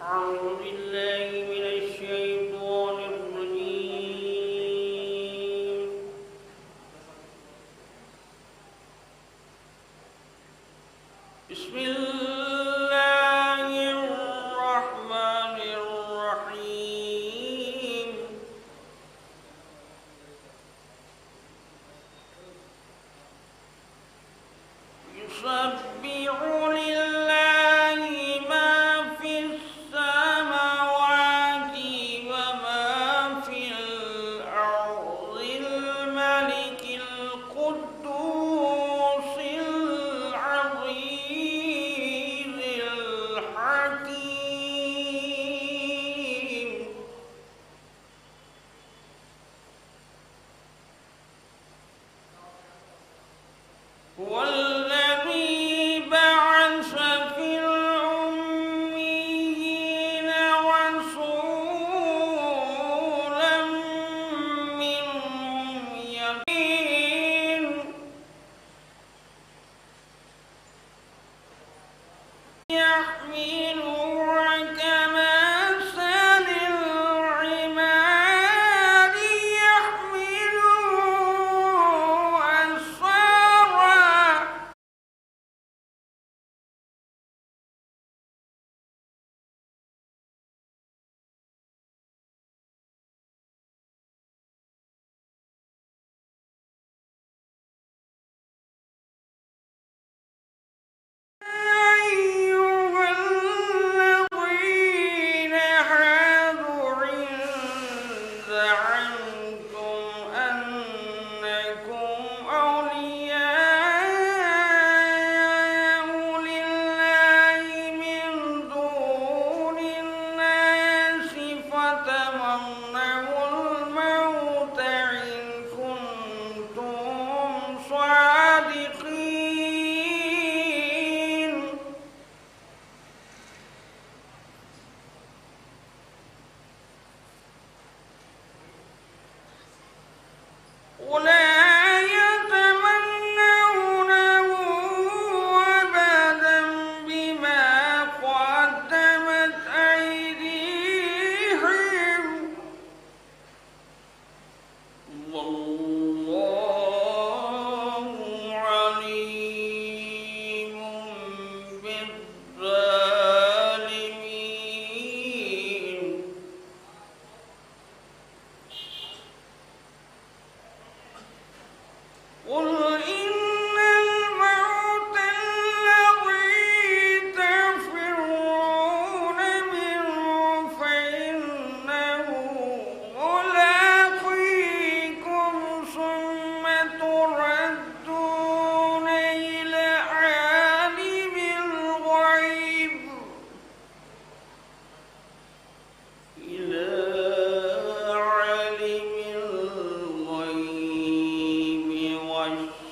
الغيب والشهادة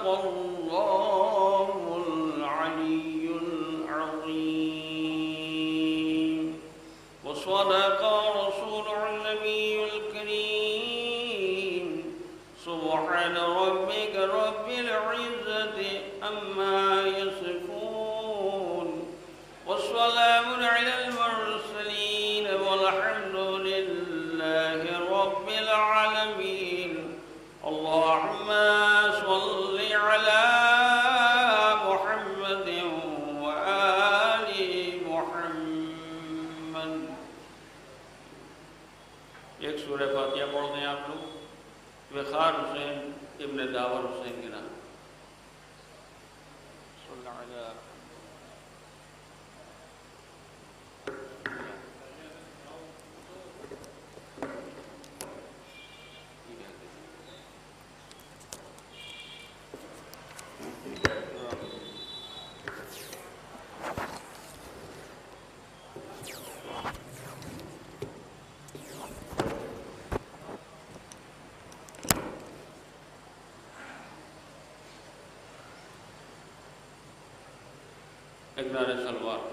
الله العلي العظيم وصدق رسوله النبي الكريم سبحان ربك رب العزة عما يصفون والسلام على المرسلين والحمد لله رب العالمين اللهم صل على محمد وآل محمد. ایک سورہ فاتحہ پڑھ دیں آپ لوگ وقار حسین ابن داور حسین کے نام. صلی اللہ علیہ اقرار سلوات.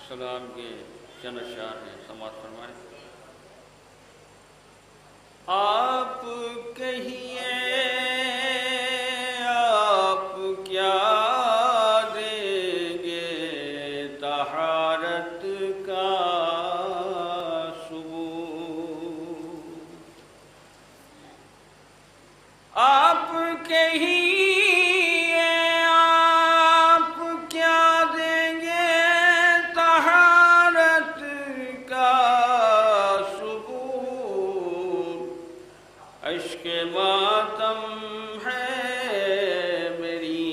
سلام کے چند اشعار ہیں، سماعت فرمائیں. آپ کہیے آپ کیا دیں گے طہارت کا ثبوت. آپ کہیے آپ کیا دیں گے طہارت کا ثبوت. اشک ماتم ہے میری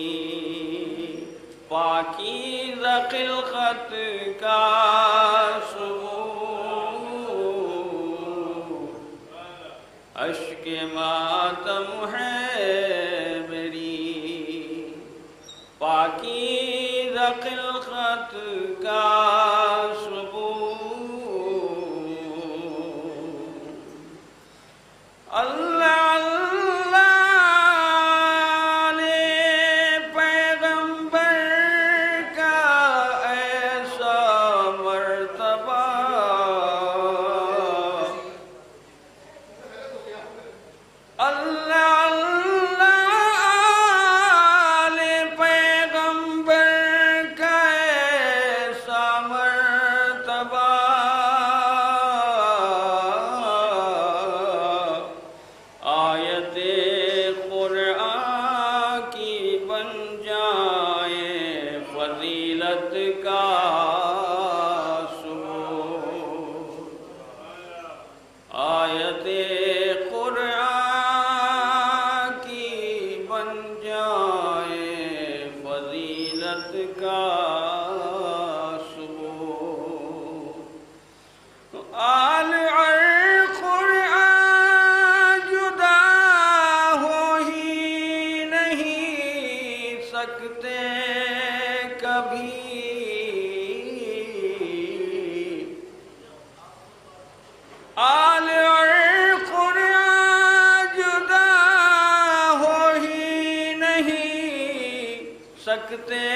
پاکیزہ خلقت کا ثبوت. اشک ماتم ہے میری پاکیزہ خلقت کا ثبوت. اللہ اللہ نے پیغمبر کا ایسا مرتبہ. اللہ اللہ نے پیغمبر کا ایسا مرتبہ. آیت قرآن کی بن جائے فضیلت کا ثبوت. آیت قرآن کی بن جائے فضیلت کا ثبوت. آل قرآن جدا ہو ہی نہیں سکتے کبھی. آل قرآن جدا ہو ہی نہیں سکتے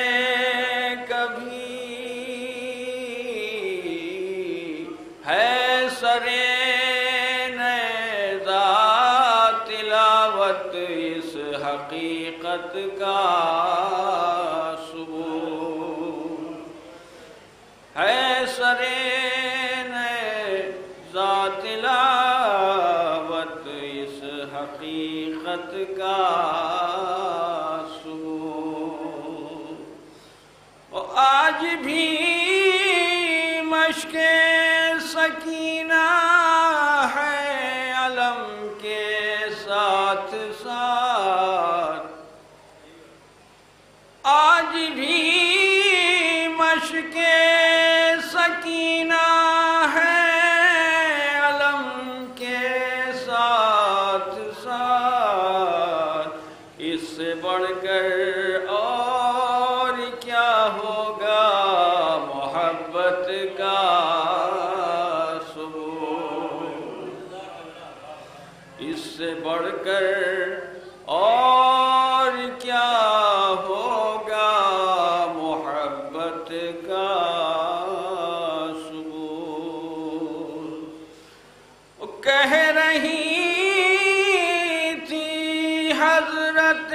کبھی. ہے سرے نیزہ تلاوت اس حقیقت کا ثبوت. ہے سرے نیزہ تلاوت اس حقیقت کا ثبوت. آج بھی مشق سکینہ ہے علم کے ساتھ ساتھ. آج بھی مشق سکینہ ہے علم کے ساتھ ساتھ. اس سے بڑھ کر اور کیا ہوگا محبت کا ثبوت. سے بڑھ کر اور کیا ہوگا محبت کا ثبوت۔ کہہ رہی تھی حضرت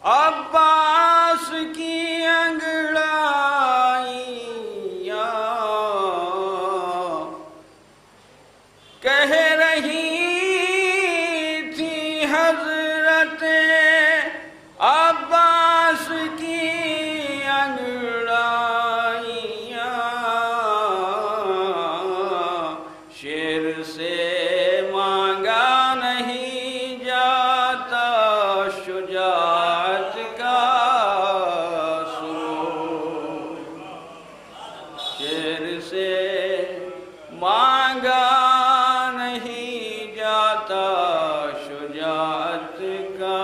عباس کی انگڑائیاں، کہہ رہی تھی حضرت عباس کی انگڑائیاں، شیر سے مانگا نہیں جاتا شجاعت کا ثبوت، شیر سے مانگا نہیں جاتا شجاعت کا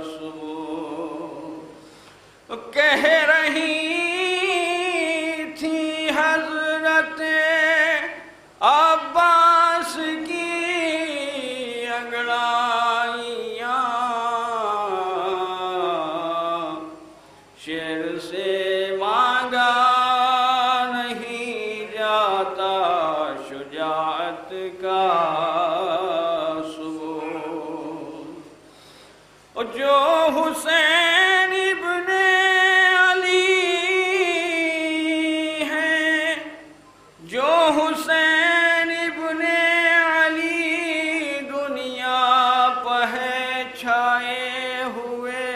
ثبوت۔ کہہ رہی تھی حضرت عباس کی انگڑائیاں، شیر سے مانگا نہیں جاتا شجاعت کا ثبوت۔ جو حسین ابن علی ہیں، جو حسین ابن علی دنیا پہ چھائے ہوئے،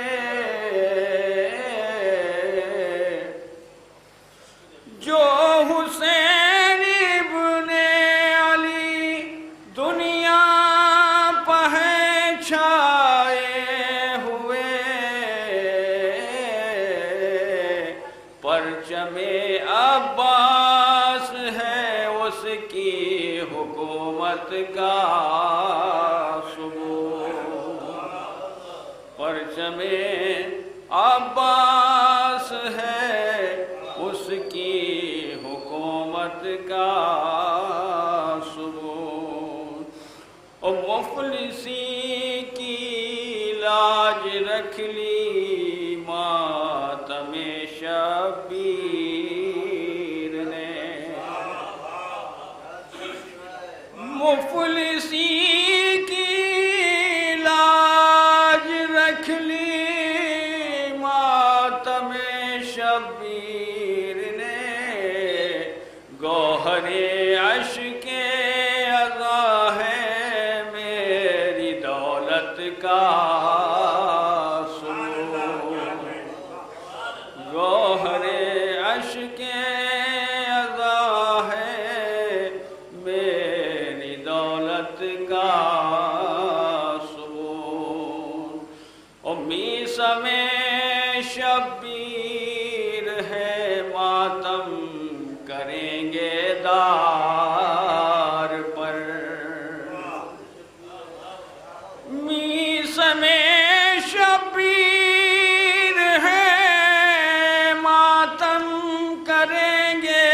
جو حسین ابن علی دنیا پہ چھائے ہوئے، پرچم عباس ہے اس کی حکومت کا ثبوت، پرچم عباس ہے اس کی حکومت کا ثبوت۔ اور مفلسی کی لاج رکھ لی ماتم شبیر نے، مفلسی کی لاج رکھ لی ماتم شبیر نے، گوہر عشق عزا ہے میری دولت کا ثبوت، گوہر عشق عزا ہے میری دولت کا ثبوت۔ اور میثم شبیر ہے ماتم کریں گے دار پر، میثم شبیر ہے ماتم کریں گے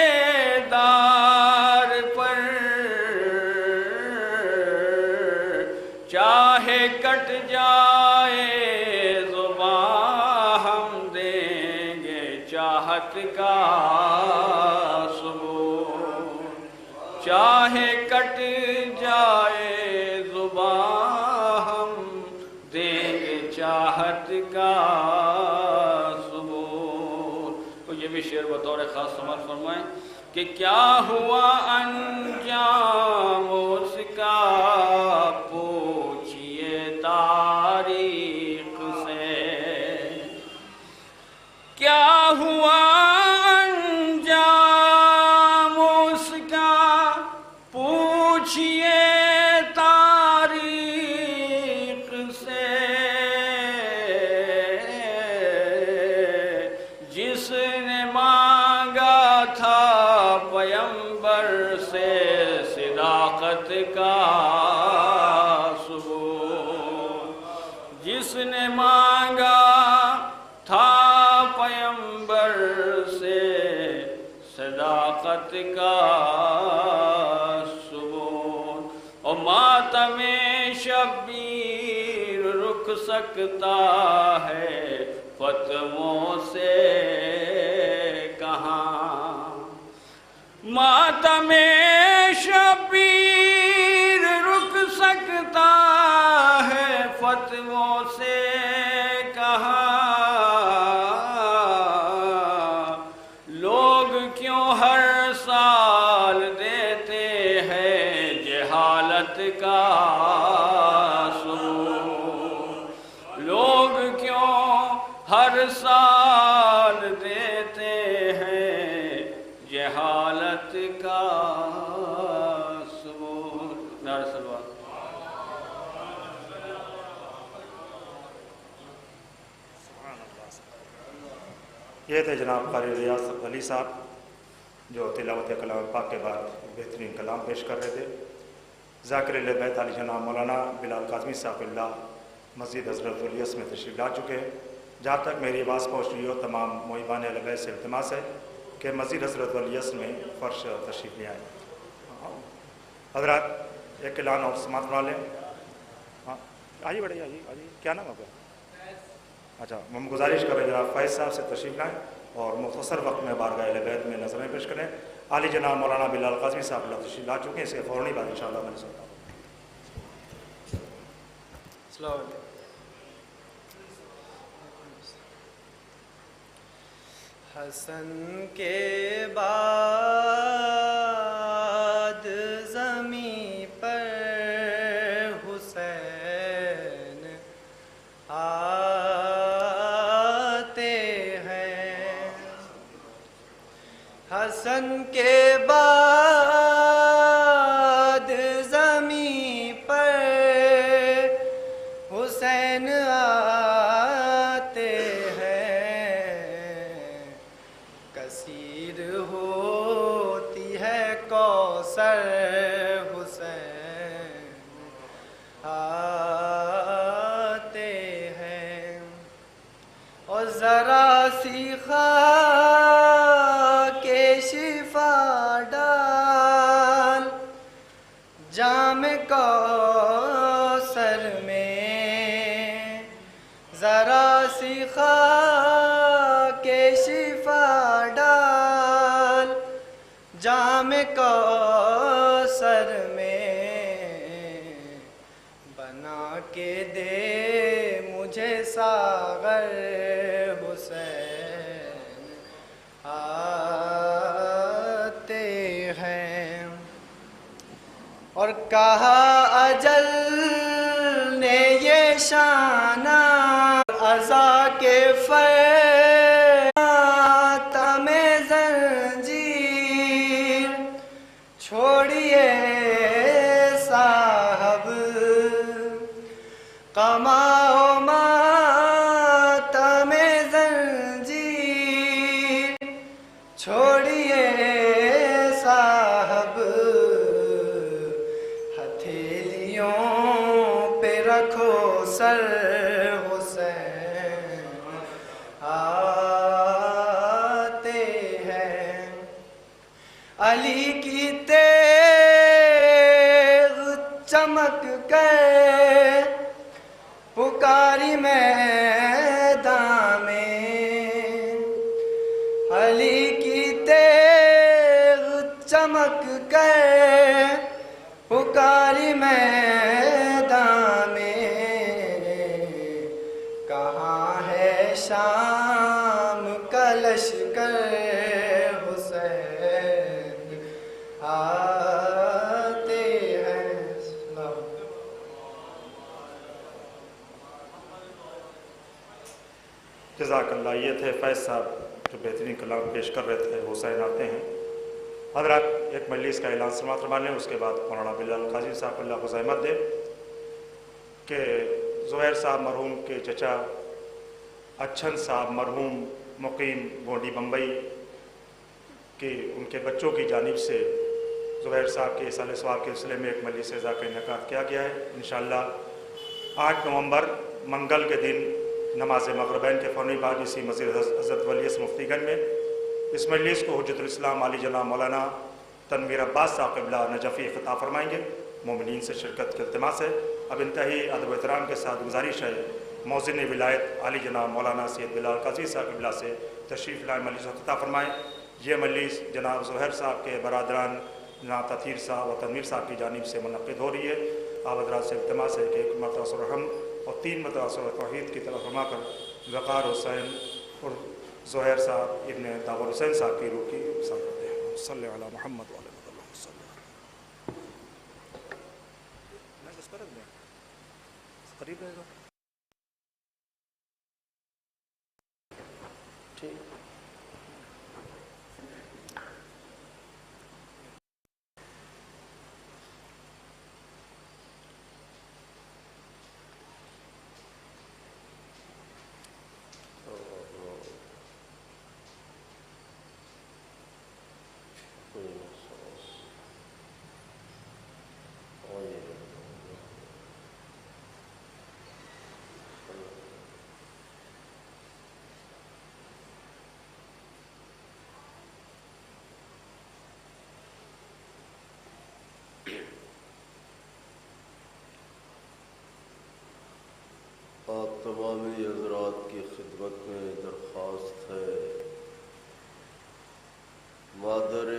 دار پر، چاہے کٹ جائے زباں ہم دیں گے چاہت کا ثبوت، چاہے کٹ جائے زباں ہم دیں گے چاہت کا ثبوت۔ تو یہ بھی شعر بطور خاص سماعت فرمائیں کہ کیا ہوا انجام اس کا پوچھئے تاریخ سے، کیا ہوا انجام اس کا پوچھئے تاریخ سے، جس نے مانگا تھا پیمبر سے صداقت کا ثبوت، جس نے مانگا تھا پیمبر سے صداقت کا ثبوت۔ اور مات ماتم شبیر رک سکتا ہے فتووں سے کہاں، ماتم شبیر رک سکتا ہے فتووں سے کہاں، لوگ کیوں ہر سال دیتے ہیں جہالت کا ثبوت، لوگ کیوں ہر سال دیتے ہیں جہالت کا ثبوت۔ نعرہ صلوات۔ یہ تھے جناب قاری ریاض علی صاحب جو تلاوت کلام پاک کے بعد بہترین کلام پیش کر رہے تھے۔ ذاکر اہل بیت علی جناب مولانا بلال کاظمی صاحب اللہ مسجد حضرت الیاس میں تشریف لا چکے ہیں۔ جہاں تک میری آواز پہنچ رہی ہو تمام محبان اہل بیت سے التماس ہے کہ مسجد حضرت الیاس میں فرش تشریف لے آئیں۔ حضرات ایک اعلان اور سماعت فرما لیں۔ آئیے بڑے آئیے کیا نام ہوگا؟ اچھا، ہم گزارش کر رہے ہیں جناب فیض صاحب سے تشریف لائیں اور مختصر وقت میں بارگاہ اہل بیت میں نظریں پیش کریں۔ عالی جناب مولانا بلال کاظمی صاحب اللہ تشریف لا چکے ہیں، اس کے فوراً بعد انشاءاللہ میں سنتا ہوں۔ السلام علیکم۔ حسن کے بعد زمیں پر حسین آتے ہیں، حسن کے بعد زمیں پر حسین آتے ہیں، کثیر ہوتی ہے کوثر حسین آتے ہیں، اور ذرا سی خاک شفا ڈال جام کوثر میں، ذرا سی خاک شفا ڈال جام کوثر میں، بنا کے دے مجھے ساغر حسین آتے ہیں، اور کہا اجل نے یہ شانہ عزا کے ماتم زنجیر چھوڑیے صاحب، کماؤ ماتم زنجیر چھوڑیے صاحب، ہتھیلیوں پہ رکھو سر حسین آتے ہیں، علی کی تیغ چمک کر پکاری میدان میں، علی کی تیغ چمک کر پکاری میدان میں، کہاں ہے شام کا لشکر حسین آتے ہیں۔ جزاک اللہ۔ یہ تھے فیض صاحب جو بہترین کلام پیش کر رہے تھے، حسین آتے ہیں۔ حضرات ایک مجلس کا اعلان سماعت فرما لیں، اس کے بعد مولانا بلال قاضی صاحب اللہ کو زحمت دے کہ زہیر صاحب مرحوم کے چچا اچھن صاحب مرحوم مقیم گونڈی بمبئی کہ ان کے بچوں کی جانب سے زہیر صاحب کے سال ثواب کے سلسلے میں ایک مجلس عزا کا انعقاد کیا گیا ہے۔ انشاءاللہ 8 نومبر منگل کے دن نماز مغربین کے فوری بعد اسی مسجد حضرت الیاس مفتی گنج میں اس مجلس کو حجت الاسلام علی جناب مولانا تنویر عباس صاحب قبلہ نجفی خطاب فرمائیں گے۔ مومنین سے شرکت کی التماس ہے۔ اب انتہائی ادب و احترام کے ساتھ گزارش ہے موذن ولایت علی جناب مولانا سید بلال قاضی صاحب قبلہ سے تشریف لائے مجلس کو افتتاح فرمائیں۔ یہ مجلس جناب زہیر صاحب کے برادران جناب تطہیر صاحب اور تنویر صاحب کی جانب سے منعقد ہو رہی ہے۔ آپ حضرات سے التماس ہے کہ 1 مرتبہ سورۃ الرحم اور 3 مرتبہ سورۃ توحید کی طرف فرما کر وقار حسین اور زہیر صاحب ابن داور حسین صاحب کی روح کی مثال کرتے ہیں۔ صلی علی محمد وعلی قریب رہے گا ٹھیک۔ آپ تمامی حضرات کی خدمت میں درخواست ہے مادر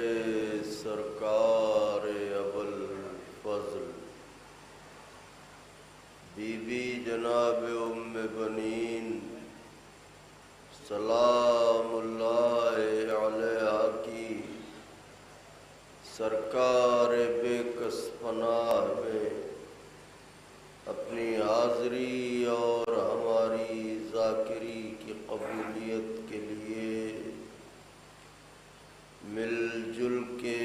سرکار ابوالفضل بی بی جناب ام بنین سلام اللہ علیہا کی سرکار بے کس پناہ میں اپنی حاضری اور ہماری ذاکری کی قبولیت کے لیے مل جل کے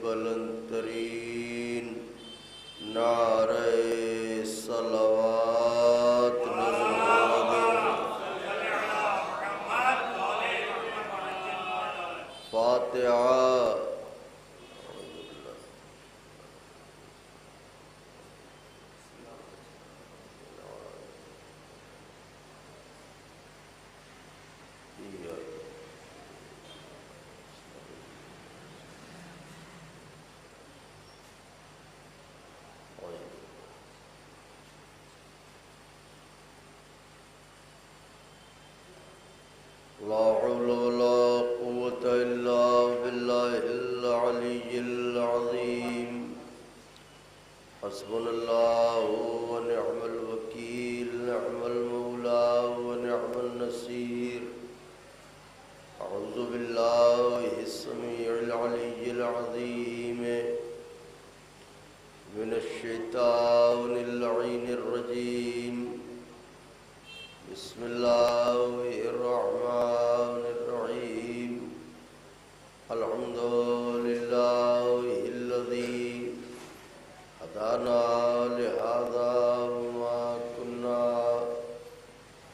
بلند ترین نعرہ صلوات فاتحہ۔ لا حول ولا قوة إلا بالله العلي العظيم حسبنا الله ونعم الوكيل نعم المولى ونعم النصير أعوذ بالله السميع العلي العظيم من الشيطان اللعين الرجيم بسم الله الرحمن الرحيم الحمد لله الذي هدانا لهذا وما كنا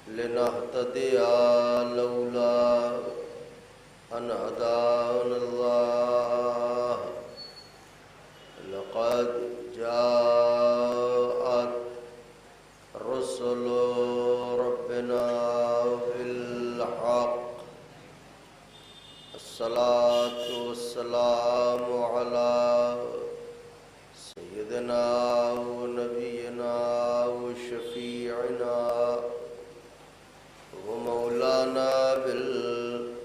لنهتدي لولا أن هدانا الله لقد جاءت رسل ربنا بالحق الصلاة والسلام على سيدنا ونبينا وشفيعنا ومولانا بالقاسم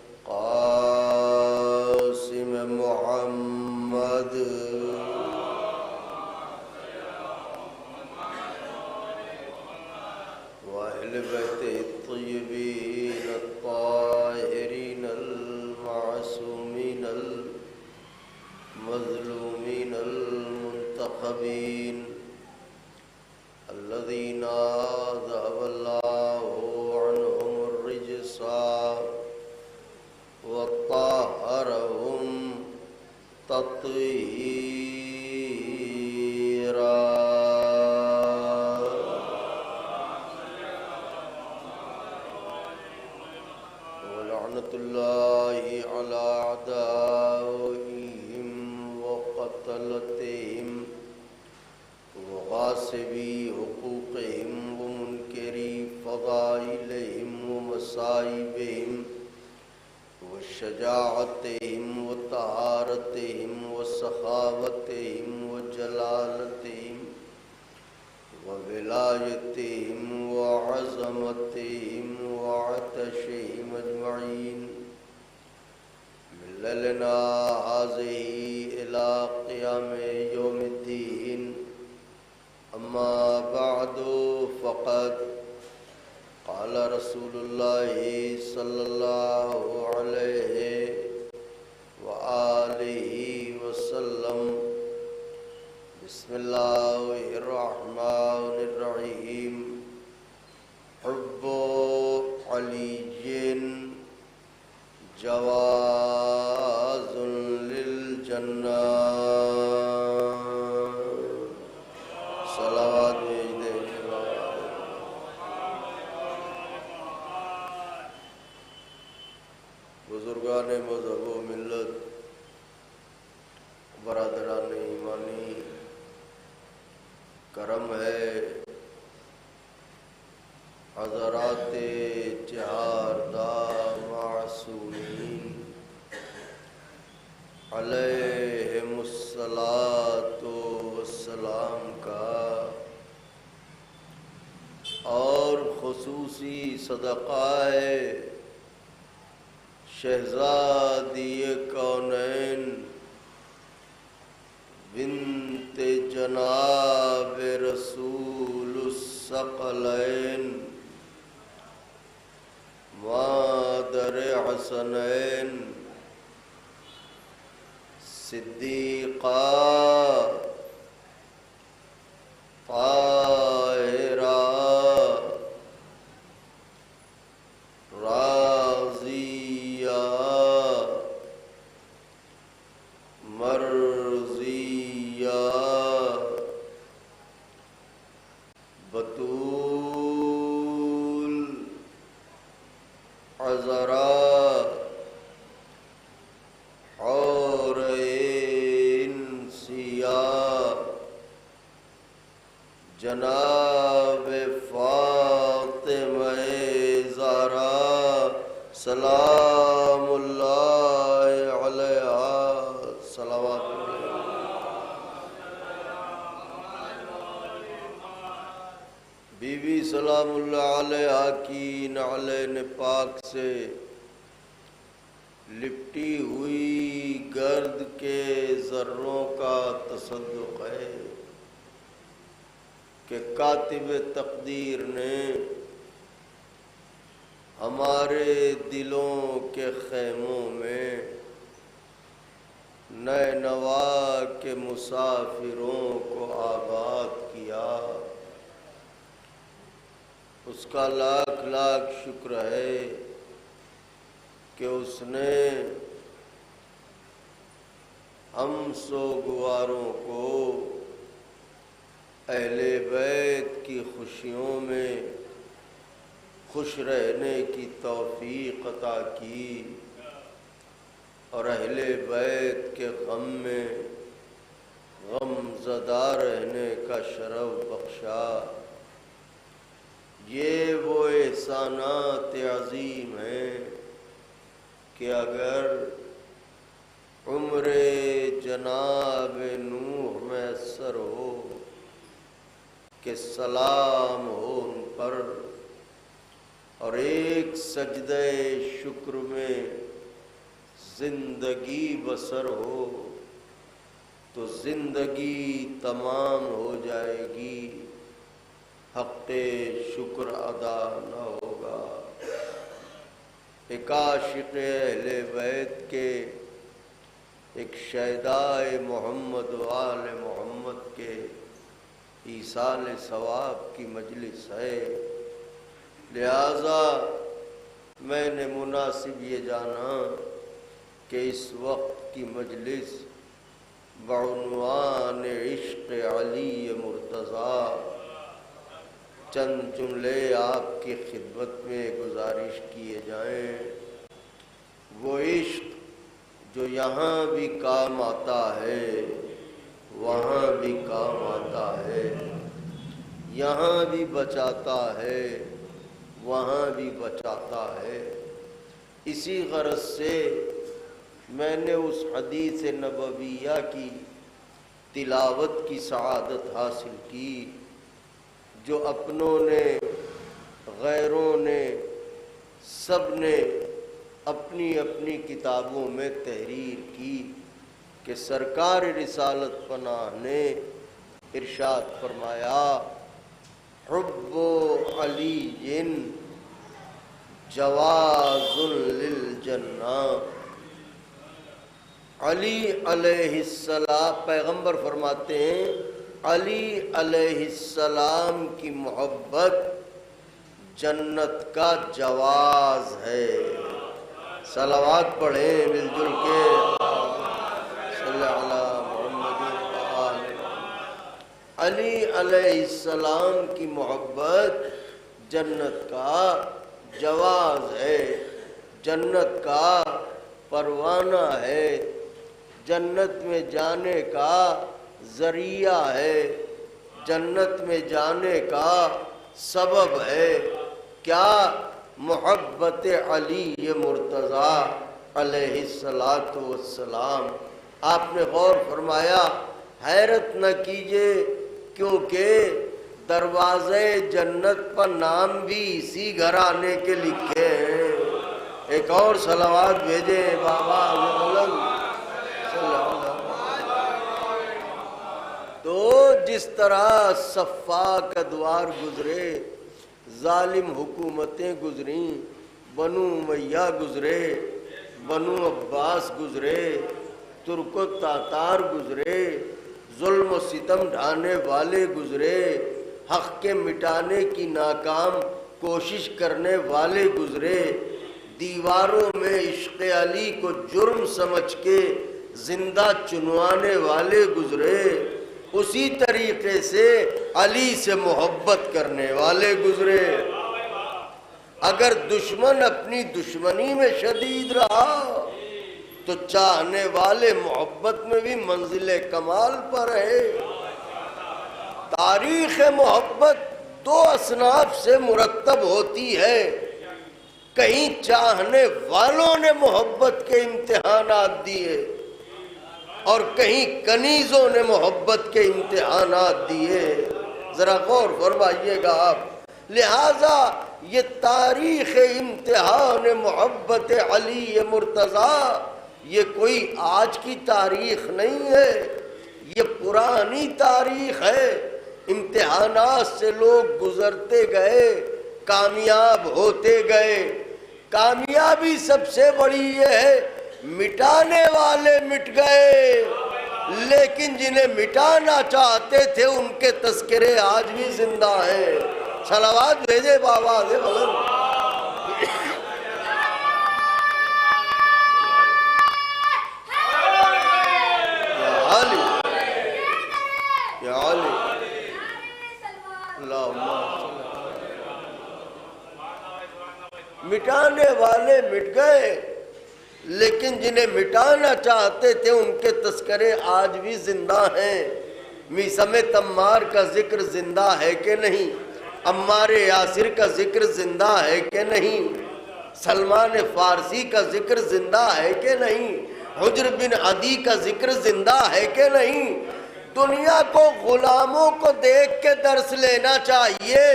محمد وأهل بيته الطيبين الطاهرين المعصومين المظلومين المنتخبين الذين ذهب الله عنهم الرجس وطهرهم تطهيرا ولعنة الله على أعدائهم وقتلتهم وغاصبي حقوقهم ومنكري فضائلهم ومصائبهم شجاعتهم وطهارتهم وسخاوتهم وجلالتهم وولایتهم وعظمتهم وعطشهم اجمعین من ليلنا هذه الى قیام یوم الدین. اما بعد فقد قال رسول اللہ صلی اللہ علیہ وآلہ وسلم بسم اللہ الرحمن الرحیم حب علی جواز للجنہ. صلوات بھیج دے. بزرگان مذہب و ملت، برادران ایمانی، کرم ہے حضرات چہاردہ معصومین علیہم الصلاۃ والسلام کا اور خصوصی صدقہ ہے شہزادی کونین بنت جناب رسول الثقلین مادر حسنین صدیقہ طاہرہ راضیہ مرضیہ بطول عذراء حورین سیاہ جناب فاطمہ زہرا سلام اللہ علیہا. صلوات. بی بی سلام اللہ علیہا کی نعلین پاک سے لپٹی ہوئی گرد کے ذروں کا تصدق ہے کہ کاتب تقدیر نے ہمارے دلوں کے خیموں میں نئے نوا کے مسافروں کو آباد کیا. اس کا لاکھ لاکھ شکر ہے کہ اس نے ہم سوگواروں کو اہل بیت کی خوشیوں میں خوش رہنے کی توفیق عطا کی اور اہل بیت کے غم میں غم زدہ رہنے کا شرف بخشا. یہ وہ احسانات عظیم ہیں کہ اگر عمر جناب نوح میسر ہو کہ سلام ہو ان پر اور ایک سجدہ شکر میں زندگی بسر ہو تو زندگی تمام ہو جائے گی، حق شکر ادا نہ ہوگا. ایک عاشق اہل بیت کے، ایک شہدائے محمد و آل محمد کے ایصال ثواب کی مجلس ہے، لہذا میں نے مناسب یہ جانا کہ اس وقت کی مجلس بعنوان عشق علی مرتضیٰ چند جملے آپ کی خدمت میں گزارش کیے جائیں. وہ عشق جو یہاں بھی کام آتا ہے وہاں بھی کام آتا ہے، یہاں بھی بچاتا ہے وہاں بھی بچاتا ہے. اسی غرض سے میں نے اس حدیث نبویہ کی تلاوت کی سعادت حاصل کی جو اپنوں نے، غیروں نے، سب نے اپنی اپنی کتابوں میں تحریر کی کہ سرکار رسالت پناہ نے ارشاد فرمایا حب علی جواز للجنہ۔ علی علیہ السلام، پیغمبر فرماتے ہیں علی علیہ السلام کی محبت جنت کا جواز ہے۔ صلوات پڑھیں مل جل کے، صلی اللہ محمد۔ علی علیہ السلام کی محبت جنت کا جواز ہے، جنت کا پروانہ ہے، جنت میں جانے کا ذریعہ ہے، جنت میں جانے کا سبب ہے۔ کیا؟ محبت علی مرتضیٰ علیہ الصلاۃ والسلام۔ آپ نے غور فرمایا، حیرت نہ کیجئے کیونکہ دروازے جنت پر نام بھی اسی گھرانے کے لکھے ہیں۔ ایک اور صلوات بھیجیں بابا بلند صلی اللہ علیہ وسلم۔ تو جس طرح سفاک ادوار گزرے، ظالم حکومتیں گزریں، بنو امیہ گزرے، بنو عباس گزرے، ترک و تاتار گزرے، ظلم و ستم ڈھانے والے گزرے، حق کے مٹانے کی ناکام کوشش کرنے والے گزرے، دیواروں میں عشق علی کو جرم سمجھ کے زندہ چنوانے والے گزرے، اسی طریقے سے علی سے محبت کرنے والے گزرے۔ اگر دشمن اپنی دشمنی میں شدید رہا تو چاہنے والے محبت میں بھی منزل کمال پر ہے۔ تاریخ محبت دو اصناف سے مرتب ہوتی ہے، کہیں چاہنے والوں نے محبت کے امتحانات دیے اور کہیں کنیزوں نے محبت کے امتحانات دیے۔ ذرا غور فرمائیے گا آپ۔ لہذا یہ تاریخ امتحان محبت علی مرتضیٰ یہ کوئی آج کی تاریخ نہیں ہے، یہ پرانی تاریخ ہے۔ امتحانات سے لوگ گزرتے گئے، کامیاب ہوتے گئے۔ کامیابی سب سے بڑی یہ ہے، مٹانے والے مٹ گئے، لیکن جنہیں مٹانا چاہتے تھے ان کے تذکرے آج بھی زندہ ہیں۔ صلوات بھیجے بابا سے بلند۔ مٹانے والے مٹ گئے، لیکن جنہیں مٹانا چاہتے تھے ان کے تذکرے آج بھی زندہ ہیں۔ میثم تمار کا ذکر زندہ ہے کہ نہیں؟ عمار یاسر کا ذکر زندہ ہے کہ نہیں؟ سلمان فارسی کا ذکر زندہ ہے کہ نہیں؟ حجر بن عدی کا ذکر زندہ ہے کہ نہیں؟ دنیا کو غلاموں کو دیکھ کے درس لینا چاہیے۔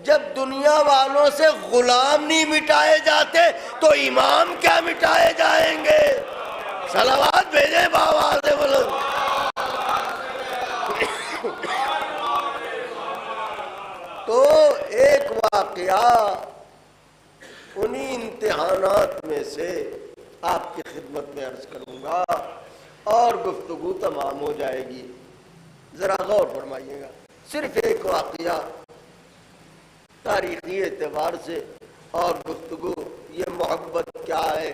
جب دنیا والوں سے غلام نہیں مٹائے جاتے تو امام کیا مٹائے جائیں گے؟ صلوات بھیجیں بابا سے بلند۔ تو ایک واقعہ انہی امتحانات میں سے آپ کی خدمت میں عرض کروں گا اور گفتگو تمام ہو جائے گی۔ ذرا غور فرمائیے گا، صرف ایک واقعہ تاریخی اعتبار سے اور گفتگو۔ یہ محبت کیا ہے،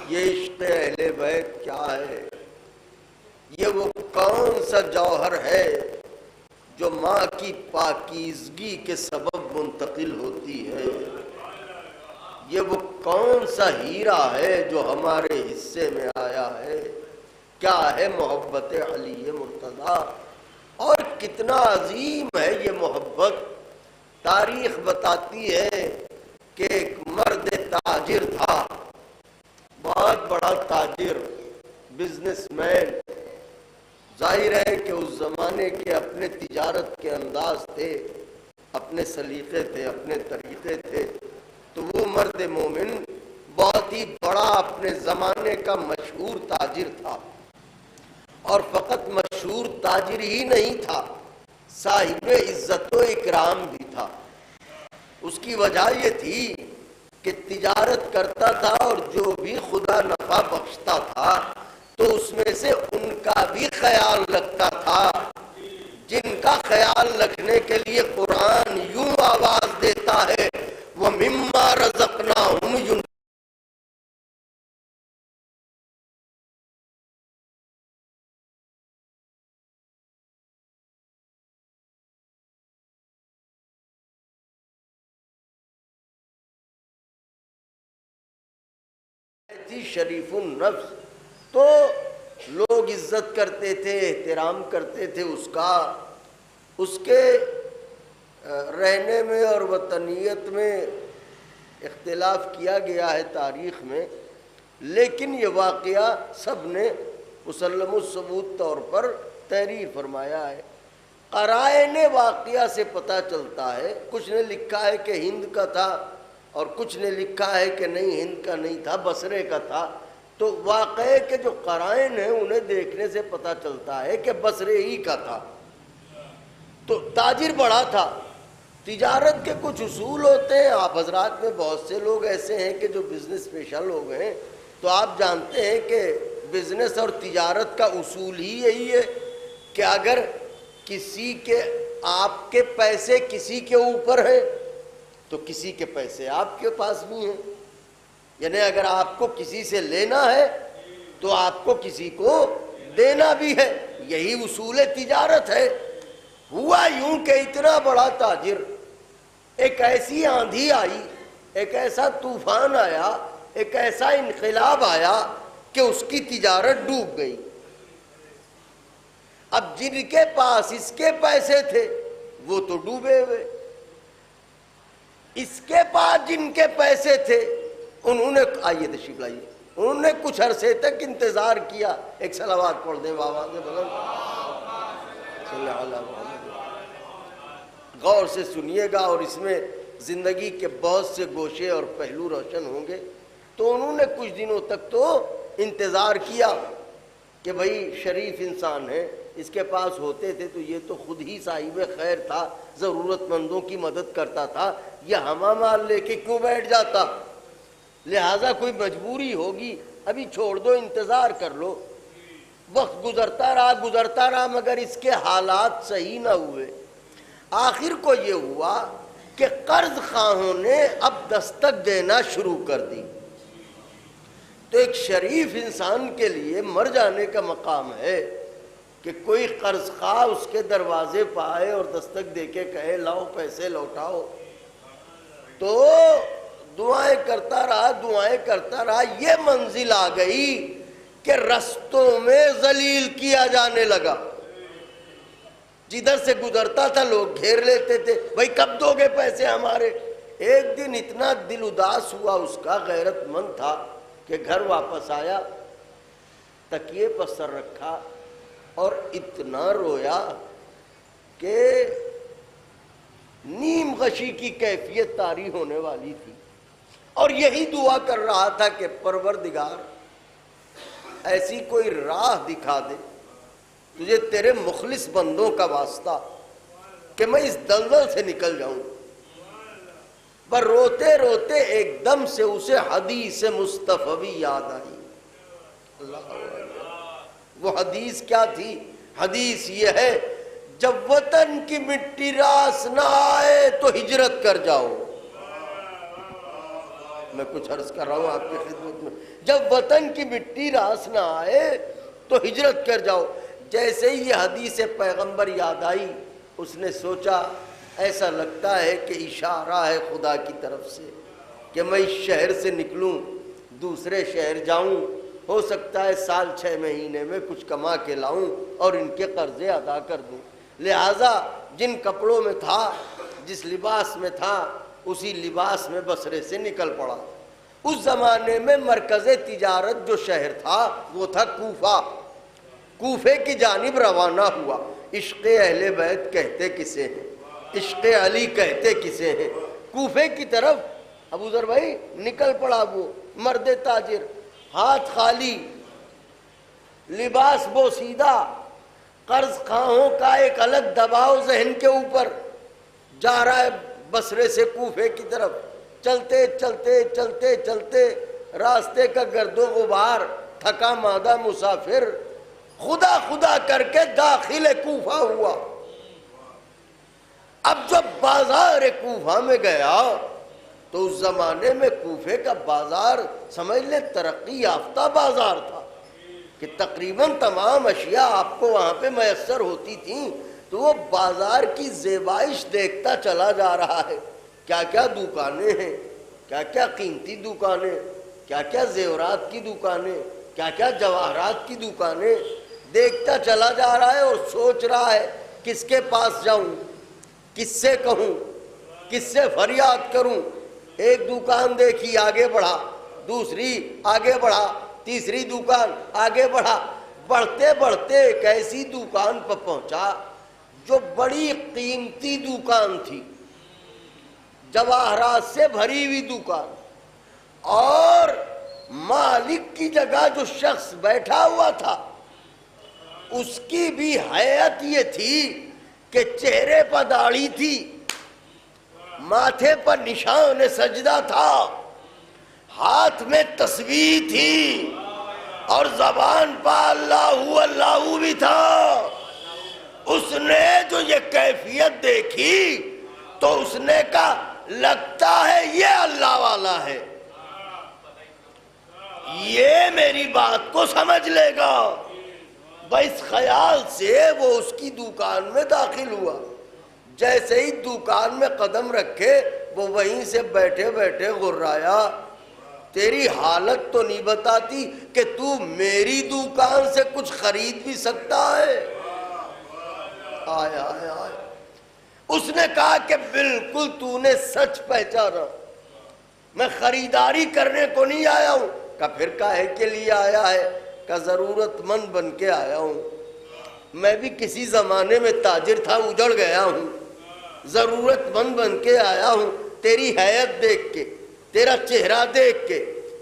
یہ عشق اہل بیت کیا ہے، یہ وہ کون سا جوہر ہے جو ماں کی پاکیزگی کے سبب منتقل ہوتی ہے، یہ وہ کون سا ہیرا ہے جو ہمارے حصے میں آیا ہے، کیا ہے محبت علی مرتضیٰ، اور کتنا عظیم ہے یہ محبت۔ تاریخ بتاتی ہے کہ ایک مرد تاجر تھا، بہت بڑا تاجر، بزنس مین۔ ظاہر ہے کہ اس زمانے کے اپنے تجارت کے انداز تھے، اپنے سلیقے تھے، اپنے طریقے تھے۔ تو وہ مرد مومن بہت ہی بڑا اپنے زمانے کا مشہور تاجر تھا، اور فقط مشہور تاجر ہی نہیں تھا، صاحب عزت و اکرام بھی تھا۔ اس کی وجہ یہ تھی کہ تجارت کرتا تھا، اور جو بھی خدا نفع بخشتا تھا تو اس میں سے ان کا بھی خیال رکھتا تھا، جن کا خیال رکھنے کے لیے قرآن یوں آواز دیتا ہے وَمِمَّا رَزَقْنَاهُمْ يُنْفِقُونَ۔ تھی شریف النفس، تو لوگ عزت کرتے تھے، احترام کرتے تھے اس کا۔ اس کے رہنے میں اور وطنیت میں اختلاف کیا گیا ہے تاریخ میں، لیکن یہ واقعہ سب نے مسلم الثبوت طور پر تحریر فرمایا ہے۔ قرائن واقعہ سے پتہ چلتا ہے، کچھ نے لکھا ہے کہ ہند کا تھا، اور کچھ نے لکھا ہے کہ نہیں ہند کا نہیں تھا، بصرے کا تھا۔ تو واقعے کے جو قرائن ہیں انہیں دیکھنے سے پتہ چلتا ہے کہ بصرے ہی کا تھا۔ تو تاجر بڑا تھا۔ تجارت کے کچھ اصول ہوتے ہیں، آپ حضرات میں بہت سے لوگ ایسے ہیں کہ جو بزنس پیشہ لوگ ہیں، تو آپ جانتے ہیں کہ بزنس اور تجارت کا اصول ہی یہی ہے کہ اگر کسی کے آپ کے پیسے کسی کے اوپر ہیں تو کسی کے پیسے آپ کے پاس بھی ہیں، یعنی اگر آپ کو کسی سے لینا ہے تو آپ کو کسی کو دینا بھی ہے، یہی اصول تجارت ہے۔ ہوا یوں کہ اتنا بڑا تاجر، ایک ایسی آندھی آئی، ایک ایسا طوفان آیا، ایک ایسا انقلاب آیا کہ اس کی تجارت ڈوب گئی۔ اب جن کے پاس اس کے پیسے تھے وہ تو ڈوبے ہوئے، اس کے پاس جن کے پیسے تھے انہوں نے آئیے تشریف لائیے، انہوں نے کچھ عرصے تک انتظار کیا۔ ایک صلوات پڑھ دیں بابا کے بغل، صلی اللہ علیہ وسلم۔ غور سے سنیے گا اور اس میں زندگی کے بہت سے گوشے اور پہلو روشن ہوں گے۔ تو انہوں نے کچھ دنوں تک تو انتظار کیا کہ بھئی شریف انسان ہے، اس کے پاس ہوتے تھے تو یہ تو خود ہی صاحب خیر تھا، ضرورت مندوں کی مدد کرتا تھا، یہ ہما مال لے کے کیوں بیٹھ جاتا، لہٰذا کوئی مجبوری ہوگی، ابھی چھوڑ دو، انتظار کر لو۔ وقت گزرتا رہا مگر اس کے حالات صحیح نہ ہوئے۔ آخر کو یہ ہوا کہ قرض خواہوں نے اب دستک دینا شروع کر دی۔ تو ایک شریف انسان کے لیے مر جانے کا مقام ہے کہ کوئی قرض خواہ اس کے دروازے پہ آئے اور دستک دے کے کہے لاؤ پیسے لوٹاؤ۔ تو دعائیں کرتا رہا، یہ منزل آ گئی کہ رستوں میں ذلیل کیا جانے لگا۔ جدھر سے گزرتا تھا لوگ گھیر لیتے تھے، بھائی کب دو گے پیسے ہمارے۔ ایک دن اتنا دل اداس ہوا اس کا، غیرت مند تھا، کہ گھر واپس آیا، تکیے پر سر رکھا اور اتنا رویا کہ نیم غشی کی کیفیت طاری ہونے والی تھی، اور یہی دعا کر رہا تھا کہ پروردگار ایسی کوئی راہ دکھا دے تجھے تیرے مخلص بندوں کا واسطہ کہ میں اس دلدل سے نکل جاؤں۔ پر روتے روتے ایک دم سے اسے حدیث مصطفی یاد آئی۔ اللہ وہ حدیث کیا تھی؟ حدیث یہ ہے جب وطن کی مٹی راس نہ آئے تو ہجرت کر جاؤ۔ میں کچھ عرض کر رہا ہوں آپ کی خدمت میں، جب وطن کی مٹی راس نہ آئے تو ہجرت کر جاؤ۔ جیسے ہی یہ حدیث پیغمبر یاد آئی، اس نے سوچا ایسا لگتا ہے کہ اشارہ ہے خدا کی طرف سے کہ میں اس شہر سے نکلوں دوسرے شہر جاؤں، ہو سکتا ہے سال 6 مہینے میں کچھ کما کے لاؤں اور ان کے قرضے ادا کر دوں۔ لہٰذا جن کپڑوں میں تھا، جس لباس میں تھا، اسی لباس میں بصرے سے نکل پڑا۔ اس زمانے میں مرکز تجارت جو شہر تھا وہ تھا کوفہ۔ کوفے کی جانب روانہ ہوا۔ عشق اہل بیت کہتے کسے ہیں، عشق علی کہتے کسے ہیں؟ کوفے کی طرف ابو ذر بھائی نکل پڑا۔ وہ مرد تاجر، ہاتھ خالی، لباس بوسیدہ، قرض خواہوں کا ایک الگ دباؤ ذہن کے اوپر، جا رہا ہے بصرے سے کوفے کی طرف۔ چلتے چلتے چلتے چلتے راستے کا گرد و غبار، تھکا مادہ مسافر خدا خدا کر کے داخل کوفہ ہوا۔ اب جب بازار کوفہ میں گیا تو اس زمانے میں کوفے کا بازار سمجھ لے ترقی یافتہ بازار تھا کہ تقریباً تمام اشیاء آپ کو وہاں پہ میسر ہوتی تھیں۔ تو وہ بازار کی زیبائش دیکھتا چلا جا رہا ہے، کیا کیا دکانیں ہیں، کیا کیا قیمتی دکانیں، کیا کیا زیورات کی دکانیں، کیا کیا جواہرات کی دکانیں، دیکھتا چلا جا رہا ہے اور سوچ رہا ہے کس کے پاس جاؤں، کس سے کہوں، کس سے فریاد کروں۔ ایک دکان دیکھی، آگے بڑھا، دوسری آگے بڑھا، تیسری دکان آگے بڑھا۔ بڑھتے بڑھتے ایک ایسی دکان پر پہنچا جو بڑی قیمتی دکان تھی، جواہرات سے بھری ہوئی دکان، اور مالک کی جگہ جو شخص بیٹھا ہوا تھا اس کی بھی حیت یہ تھی کہ چہرے پر داڑھی تھی، ماتھے پر نشان سجدہ تھا، ہاتھ میں تسبیح تھی، اور زبان پر اللہ اللہ بھی تھا۔ اس نے جو یہ کیفیت دیکھی تو اس نے کہا لگتا ہے یہ اللہ والا ہے، یہ میری بات کو سمجھ لے گا۔ بس خیال سے وہ اس کی دکان میں داخل ہوا۔ جیسے ہی دکان میں قدم رکھے وہ وہیں سے بیٹھے بیٹھے غرایا، تیری حالت تو نہیں بتاتی کہ تو میری دکان سے کچھ خرید بھی سکتا ہے۔ آیا آیا آیا۔ اس نے کہا کہ بالکل تو نے سچ پہچانا، میں خریداری کرنے کو نہیں آیا ہوں۔ کہا پھر کاہے کے لیے آیا ہے؟ کہا ضرورت مند بن کے آیا ہوں، میں بھی کسی زمانے میں تاجر تھا، اجڑ گیا ہوں، ضرورت مند بن کے آیا ہوں۔ تیری حیت دیکھ کے، تیرا چہرہ دیکھ کے،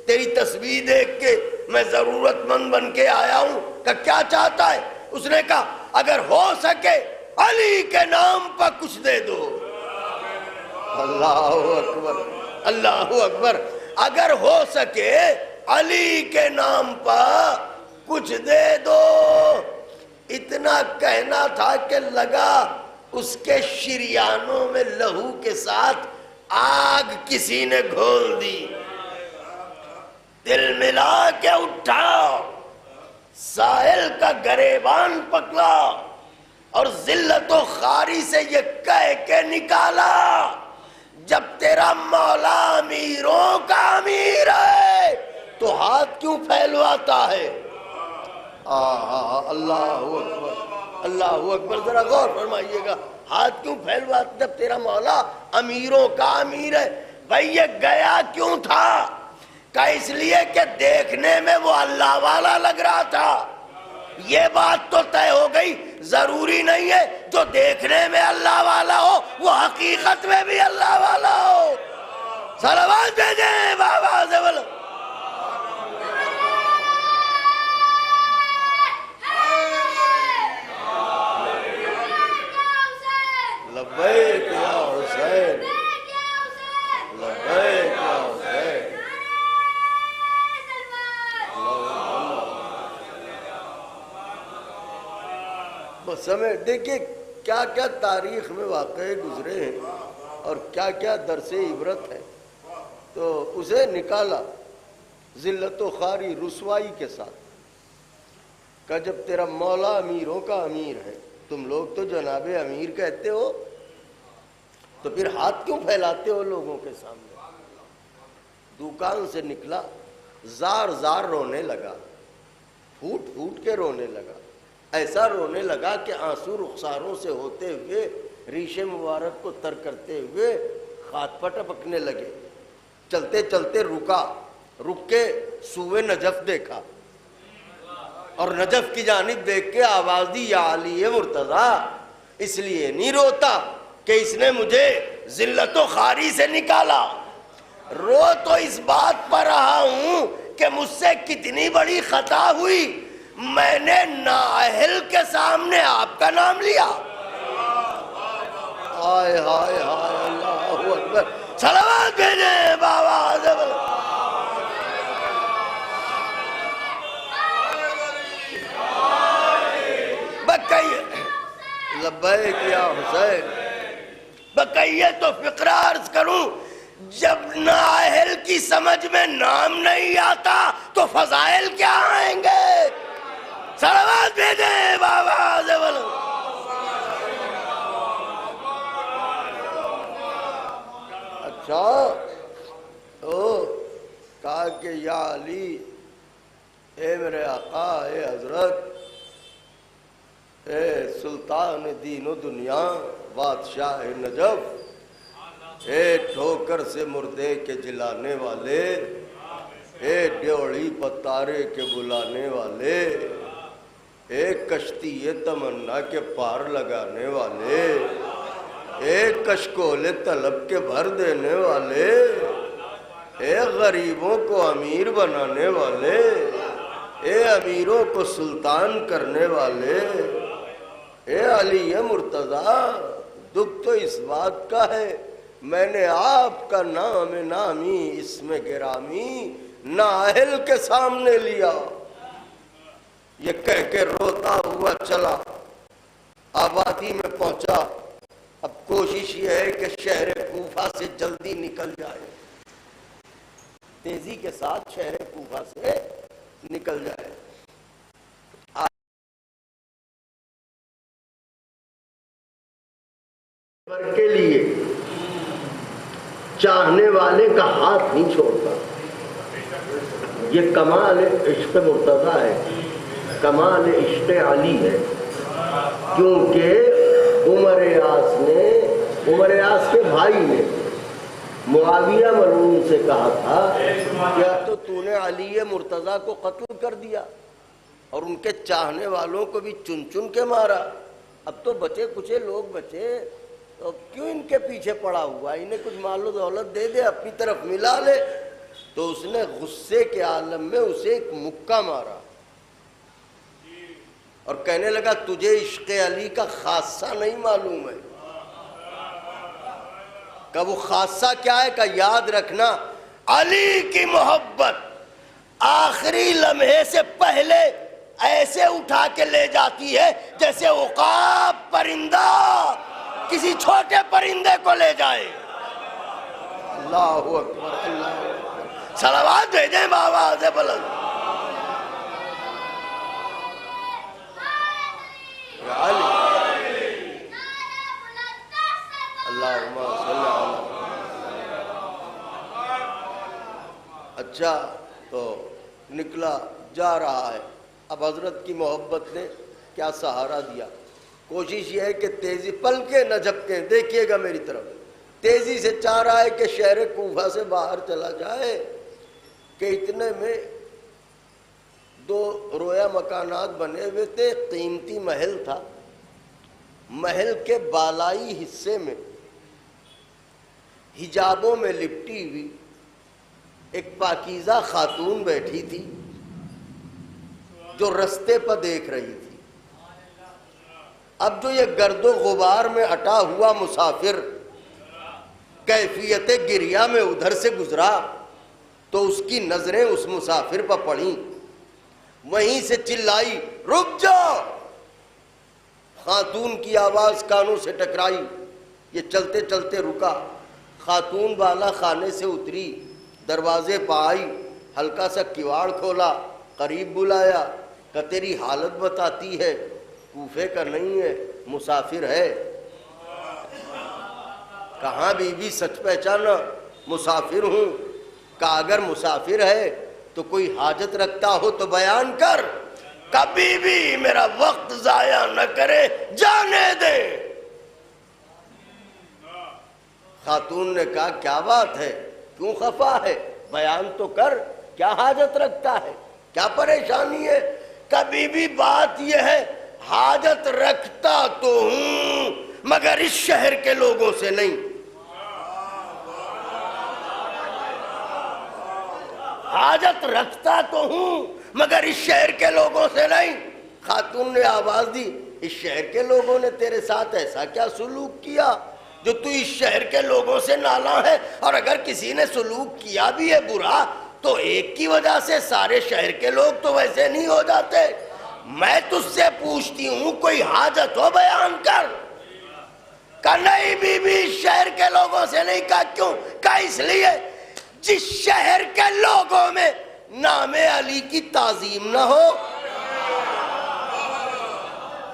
تیری تسبیح دیکھ کے میں ضرورت مند بن کے آیا ہوں۔ کہ کیا چاہتا ہے؟ اس نے کہا اگر ہو سکے علی کے نام پر کچھ دے دو۔ اللہ اکبر، اللہ اکبر۔ اگر ہو سکے علی کے نام پر کچھ دے دو۔ اتنا کہنا تھا کہ لگا اس کے شریانوں میں لہو کے ساتھ آگ کسی نے گھول دی۔ دل ملا کے اٹھا، ساحل کا گریبان پکڑا اور ذلت و خواری سے یہ کہہ کے نکالا جب تیرا مولا امیروں کا امیر ہے تو ہاتھ کیوں پھیلواتا ہے؟ اللہ اکبر، اللہ اکبر۔ ذرا غور فرمائیے گا، ہاتھ کیوں پھیلواتا جب تیرا مولا امیروں کا امیر ہے؟ بھائی یہ گیا کیوں تھا؟ کہ اس لیے کہ دیکھنے میں وہ اللہ والا لگ رہا تھا۔ یہ بات تو طے ہو گئی، ضروری نہیں ہے جو دیکھنے میں اللہ والا ہو وہ حقیقت میں بھی اللہ والا ہو۔ صلوات بھیجیں بابا سے بولو۔ لبیک یا حسین، لبیک یا حسین۔ سمجھ دیکھیں کیا کیا تاریخ میں واقعے گزرے ہیں اور کیا کیا درس عبرت ہے۔ تو اسے نکالا ذلت و خواری رسوائی کے ساتھ، کہ جب تیرا مولا امیروں کا امیر ہے، تم لوگ تو جناب امیر کہتے ہو، تو پھر ہاتھ کیوں پھیلاتے ہو لوگوں کے سامنے؟ دکان سے نکلا، زار زار رونے لگا، پھوٹ پھوٹ کے رونے لگا، ایسا رونے لگا کہ آنسو رخساروں سے ہوتے ہوئے ریش مبارک کو تر کرتے ہوئے ہاتھ پر ٹپکنے لگے. چلتے چلتے رکا, رک کے سوئے نجف دیکھا اور نجف کی جانب دیکھ کے آواز دی یا علی مرتضیٰ. اس لیے نہیں روتا کہ اس نے مجھے ذلت و خواری سے نکالا, رو تو اس بات پر رہا ہوں کہ مجھ سے کتنی بڑی خطا ہوئی, میں نے نااہل کے سامنے آپ کا نام لیا. ہائے ہائے ہائے, اللہ اکبر. صلوات بھیجیں بابا زبل. بکیے لبیک یا حسین. بکیے تو فقرہ عرض کروں, جب نااہل کی سمجھ میں نام نہیں آتا تو فضائل کیا آئیں گے. صلوات بھیجیں بابا زبل. اچھا کہا کہ یا علی, اے میرے آقا, اے حضرت, اے سلطان دین و دنیا, بادشاہ نجف, اے ٹھوکر سے مردے کے جلانے والے, اے ڈیوڑی پتارے کے بلانے والے, اے کشتی تمنا کے پار لگانے والے, اے کشکول طلب کے بھر دینے والے, اے غریبوں کو امیر بنانے والے, اے امیروں کو سلطان کرنے والے, اے علی مرتضیٰ, دکھ تو اس بات کا ہے میں نے آپ کا نام نامی اسم گرامی نااہل کے سامنے لیا. یہ کہہ کے روتا ہوا چلا, آبادی میں پہنچا. اب کوشش یہ ہے کہ شہر کوفہ سے جلدی نکل جائے, تیزی کے ساتھ شہر کوفہ سے نکل جائے. کے لیے چاہنے والے کا ہاتھ نہیں چھوڑتا. یہ کمال عشق مرتضیٰ ہے, کمال عشق علی ہے. کیونکہ عمر یاس کے بھائی نے معاویہ ملعون سے کہا تھا کیا تو نے علی مرتضیٰ کو قتل کر دیا اور ان کے چاہنے والوں کو بھی چن چن کے مارا. اب تو بچے کچھ لوگ بچے, تو کیوں ان کے پیچھے پڑا ہوا, انہیں کچھ مال و دولت دے دے, اپنی طرف ملا لے. تو اس نے غصے کے عالم میں اسے ایک مکہ مارا اور کہنے لگا تجھے عشق علی کا خاصہ نہیں معلوم ہے. کہ وہ خاصہ کیا ہے, کہ یاد رکھنا علی کی محبت آخری لمحے سے پہلے ایسے اٹھا کے لے جاتی ہے جیسے عقاب پرندہ کسی چھوٹے پرندے کو لے جائے. اللہ اکبر, اللہ اکبر. صلوات بھیجیں بابا سے بلند. اللہم صلی اللہ. اچھا تو نکلا جا رہا ہے. اب حضرت کی محبت نے کیا سہارا دیا. کوشش یہ ہے کہ تیزی پل کے نہ جھپکیں, دیکھیے گا میری طرف, تیزی سے چاہ رہا ہے کہ شہر کوفہ سے باہر چلا جائے. کہ اتنے میں دو رویا مکانات بنے ہوئے تھے, قیمتی محل تھا. محل کے بالائی حصے میں حجابوں میں لپٹی ہوئی ایک پاکیزہ خاتون بیٹھی تھی جو رستے پر دیکھ رہی تھی. اب جو یہ گرد و غبار میں اٹا ہوا مسافر کیفیت گریہ میں ادھر سے گزرا تو اس کی نظریں اس مسافر پر پڑیں. وہیں سے چلائی رک جاؤ. خاتون کی آواز کانوں سے ٹکرائی. یہ چلتے چلتے رکا. خاتون بالا خانے سے اتری, دروازے پہ آئی, ہلکا سا کواڑ کھولا, قریب بلایا کہ تیری حالت بتاتی ہے, کوفے کا نہیں ہے, مسافر ہے. کہاں بی بی سچ پہچانا, مسافر ہوں. کہا اگر مسافر ہے تو کوئی حاجت رکھتا ہو تو بیان کر, کبھی بھی میرا وقت ضائع نہ کرے, جانے دے. خاتون نے کہا کیا بات ہے، کیوں خفا ہے، بیان تو کر، کیا حاجت رکھتا ہے، کیا پریشانی ہے؟ کبھی بھی بات یہ ہے حاجت رکھتا تو ہوں مگر اس شہر کے لوگوں سے نہیں، حاجت رکھتا تو ہوں مگر اس شہر کے لوگوں سے نہیں۔ خاتون نے آواز دی، اس شہر کے لوگوں نے تیرے ساتھ ایسا کیا سلوک کیا جو تو اس شہر کے لوگوں سے نالاں ہے؟ اور اگر کسی نے سلوک کیا بھی ہے برا تو ایک کی وجہ سے سارے شہر کے لوگ تو ویسے نہیں ہو جاتے۔ میں تجھ سے پوچھتی ہوں کوئی حاجت ہو بیان کر۔ کہا نہیں بی بی اس شہر کے لوگوں سے نہیں۔ کہا کیوں؟ کہا اس لیے جس شہر کے لوگوں میں نام علی کی تعظیم نہ ہو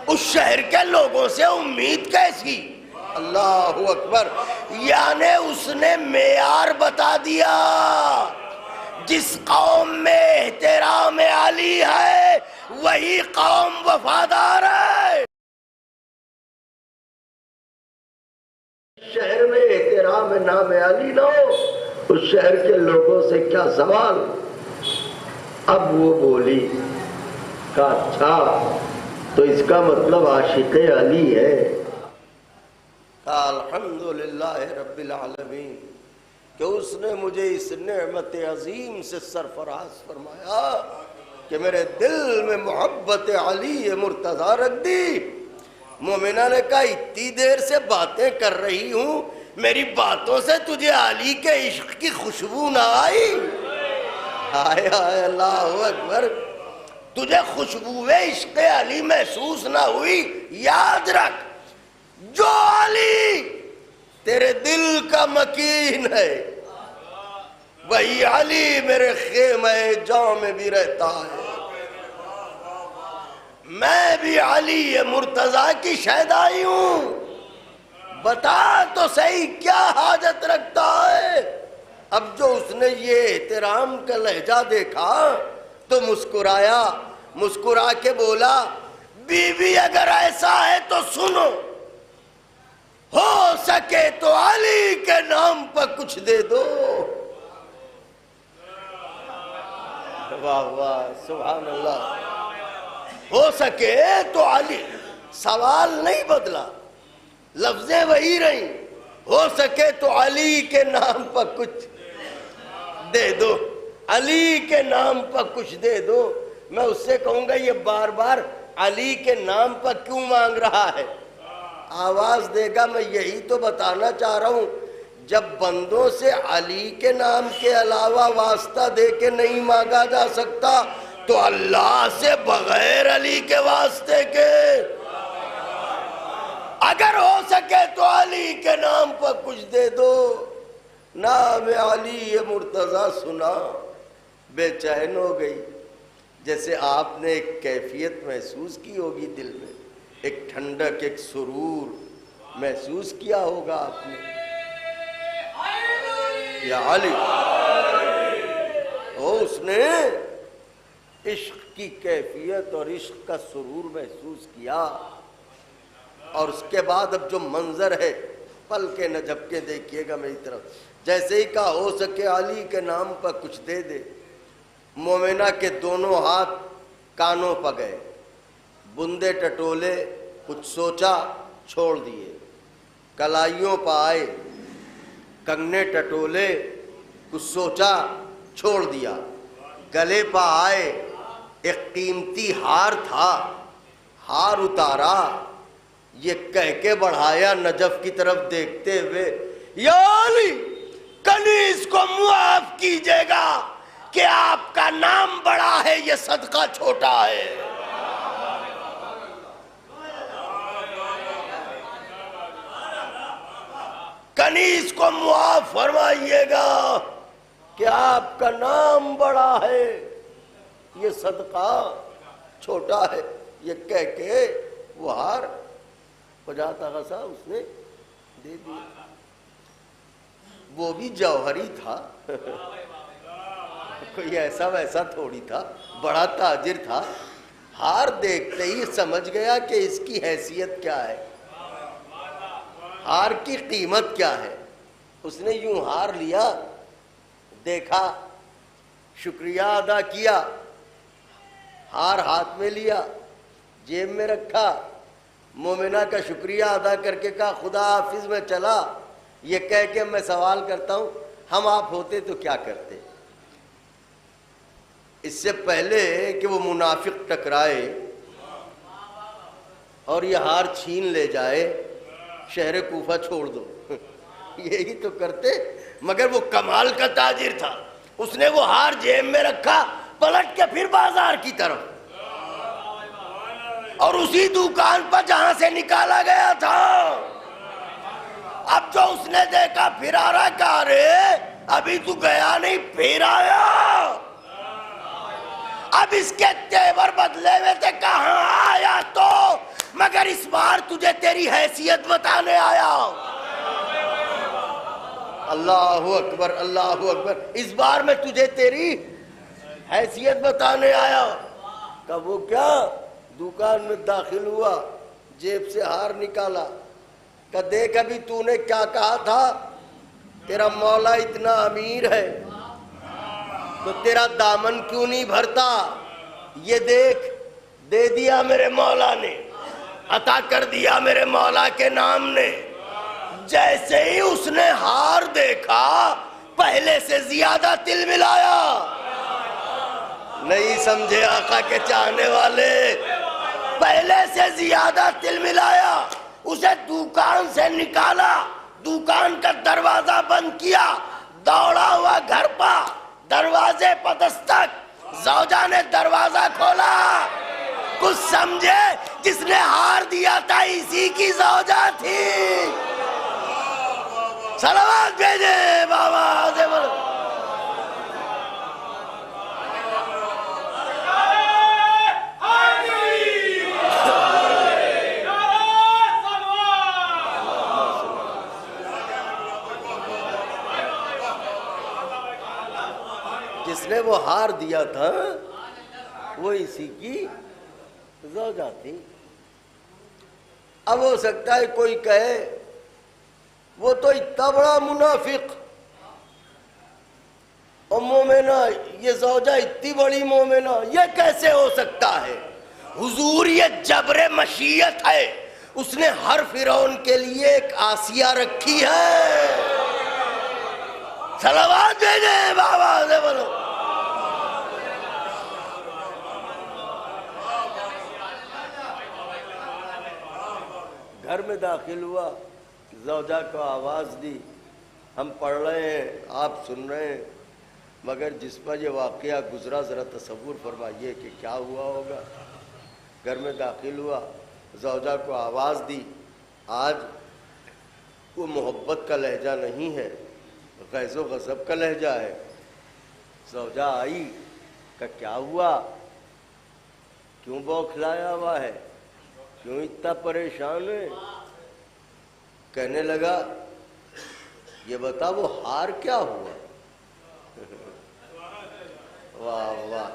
اس شہر کے لوگوں سے امید کیسی؟ اللہ اکبر۔ یعنی اس نے معیار بتا دیا، جس قوم میں احترام علی ہے وہی قوم وفادار ہے۔ شہر میں احترام نام علی نہ ہو اس شہر کے لوگوں سے کیا سوال؟ اب وہ بولی، کہا اچھا تو اس کا مطلب عاشق علی ہے۔ کہا الحمدللہ رب العالمین کہ اس نے مجھے اس نعمت عظیم سے سرفراز فرمایا کہ میرے دل میں محبت علی مرتضیٰ رکھ دی۔ مومنہ نے کہا اتنی دیر سے باتیں کر رہی ہوں، میری باتوں سے تجھے علی کے عشق کی خوشبو نہ آئی؟ ہائے ہائے اللہ اکبر، تجھے خوشبو عشق علی محسوس نہ ہوئی؟ یاد رکھ جو علی تیرے دل کا مکین ہے وہی علی میرے خیمہ جاں میں بھی رہتا ہے۔ میں بھی علی مرتضیٰ کی شہدائی ہوں، بتا تو صحیح کیا حاجت رکھتا ہے؟ اب جو اس نے یہ احترام کا لہجہ دیکھا تو مسکرایا، مسکرا کے بولا بی بی اگر ایسا ہے تو سنو، ہو سکے تو علی کے نام پر کچھ دے دو۔ واہ واہ سبحان اللہ، ہو سکے تو علی، سوال نہیں بدلا، لفظیں وہی رہیں، ہو سکے تو علی کے نام پر کچھ دے دو، علی کے نام پر کچھ دے دو۔ میں اس سے کہوں گا یہ بار بار علی کے نام پر کیوں مانگ رہا ہے؟ آواز دے گا میں یہی تو بتانا چاہ رہا ہوں، جب بندوں سے علی کے نام کے علاوہ واسطہ دے کے نہیں مانگا جا سکتا تو اللہ سے بغیر علی کے واسطے کے اگر ہو سکے تو علی کے نام پر کچھ دے دو۔ نام علی مرتضیٰ سنا بے چین ہو گئی، جیسے آپ نے ایک کیفیت محسوس کی ہوگی دل میں، ایک ٹھنڈک، ایک سرور محسوس کیا ہوگا آپ نے، یا علی اس نے عشق کی کیفیت اور عشق کا سرور محسوس کیا۔ اور اس کے بعد اب جو منظر ہے پل کے نہ جھپکے دیکھیے گا میری طرف، جیسے ہی کہا ہو سکے علی کے نام پر کچھ دے دے، مومنہ کے دونوں ہاتھ کانوں پر گئے، بندے ٹٹولے، کچھ سوچا چھوڑ دیے، کلائیوں پر آئے، کنگنے ٹٹولے، کچھ سوچا چھوڑ دیا، گلے پہ آئے، ایک قیمتی ہار تھا، ہار اتارا، یہ کہہ کے بڑھایا نجف کی طرف دیکھتے ہوئے، یا علی کنیز کو معاف کیجئے گا کہ آپ کا نام بڑا ہے یہ صدقہ چھوٹا ہے۔ کنیز کو معاف فرمائیے گا کہ آپ کا نام بڑا ہے یہ صدقہ چھوٹا ہے۔ یہ کہہ کے وہ ہار پجاتا غصہ اس نے دے دیا، وہ بھی جوہری تھا، کوئی ایسا ویسا تھوڑی تھا، بڑا تاجر تھا، ہار دیکھتے ہی سمجھ گیا کہ اس کی حیثیت کیا ہے، ہار کی قیمت کیا ہے۔ اس نے یوں ہار لیا، دیکھا، شکریہ ادا کیا، ہار ہاتھ میں لیا، جیب میں رکھا، مومنہ کا شکریہ ادا کر کے کہا خدا حافظ میں چلا، یہ کہہ کے میں سوال کرتا ہوں ہم آپ ہوتے تو کیا کرتے؟ اس سے پہلے کہ وہ منافق ٹکرائے اور یہ ہار چھین لے جائے، شہر کوفہ چھوڑ دو، یہی تو کرتے۔ مگر وہ کمال کا تاجر تھا، اس نے وہ ہار جیب میں رکھا، پلٹ کے پھر بازار کی طرف، اور اسی دکان پر جہاں سے نکالا گیا تھا۔ اب جو اس نے دیکھا پھر آ رہا، کہا رے ابھی تو گیا نہیں، پھر آیا۔ اب اس کے تیور بدلے ہوئے تھے، کہاں آیا تو، مگر اس بار تجھے تیری حیثیت بتانے آیا۔ اللہ اکبر، اللہ اکبر، اس بار میں تجھے تیری حیثیت بتانے آیا۔ کہ وہ کیا؟ دکان میں داخل ہوا، جیب سے ہار نکالا، کہ دیکھ ابھی تو نے کیا کہا تھا، تیرا مولا اتنا امیر ہے تو تیرا دامن کیوں نہیں بھرتا؟ یہ دیکھ، دے دیا میرے مولا نے، عطا کر دیا میرے مولا کے نام نے۔ جیسے ہی اس نے ہار دیکھا، پہلے سے زیادہ تل ملایا۔ نہیں سمجھے آقا کے چاہنے والے؟ پہلے سے زیادہ تل ملایا، اسے دکان سے نکالا، دکان کا دروازہ بند کیا، دوڑا ہوا گھر پا، دروازے پر دستک، زوجہ نے دروازہ کھولا، کچھ سمجھے جس نے ہار دیا تھا اسی کی زوجہ تھی۔ صلوات بھیجے بابا سے بولو۔ جس نے وہ ہار دیا تھا وہ اسی کی زوجہ تھی۔ اب ہو سکتا ہے کوئی کہے وہ تو اتنا بڑا منافق اور مومنہ، یہ زوجہ اتنی بڑی مومنہ، یہ کیسے ہو سکتا ہے؟ حضور یہ جبر مشیت ہے، اس نے ہر فرعون کے لیے ایک آسیہ رکھی ہے۔ صلوات بھیجے بابا سے بولو۔ گھر میں داخل ہوا، زوجہ کو آواز دی، ہم پڑھ رہے ہیں، آپ سن رہے ہیں، مگر جس پر یہ واقعہ گزرا ذرا تصور فرمائیے کہ کیا ہوا ہوگا۔ گھر میں داخل ہوا، زوجہ کو آواز دی، آج وہ محبت کا لہجہ نہیں ہے، غیظ و غضب کا لہجہ ہے۔ زوجہ آئی کہ کیا ہوا، کیوں بوکھلایا ہوا ہے، کیوں اتنا پریشان ہے؟ کہنے لگا یہ بتا وہ ہار کیا ہوا؟ واہ واہ،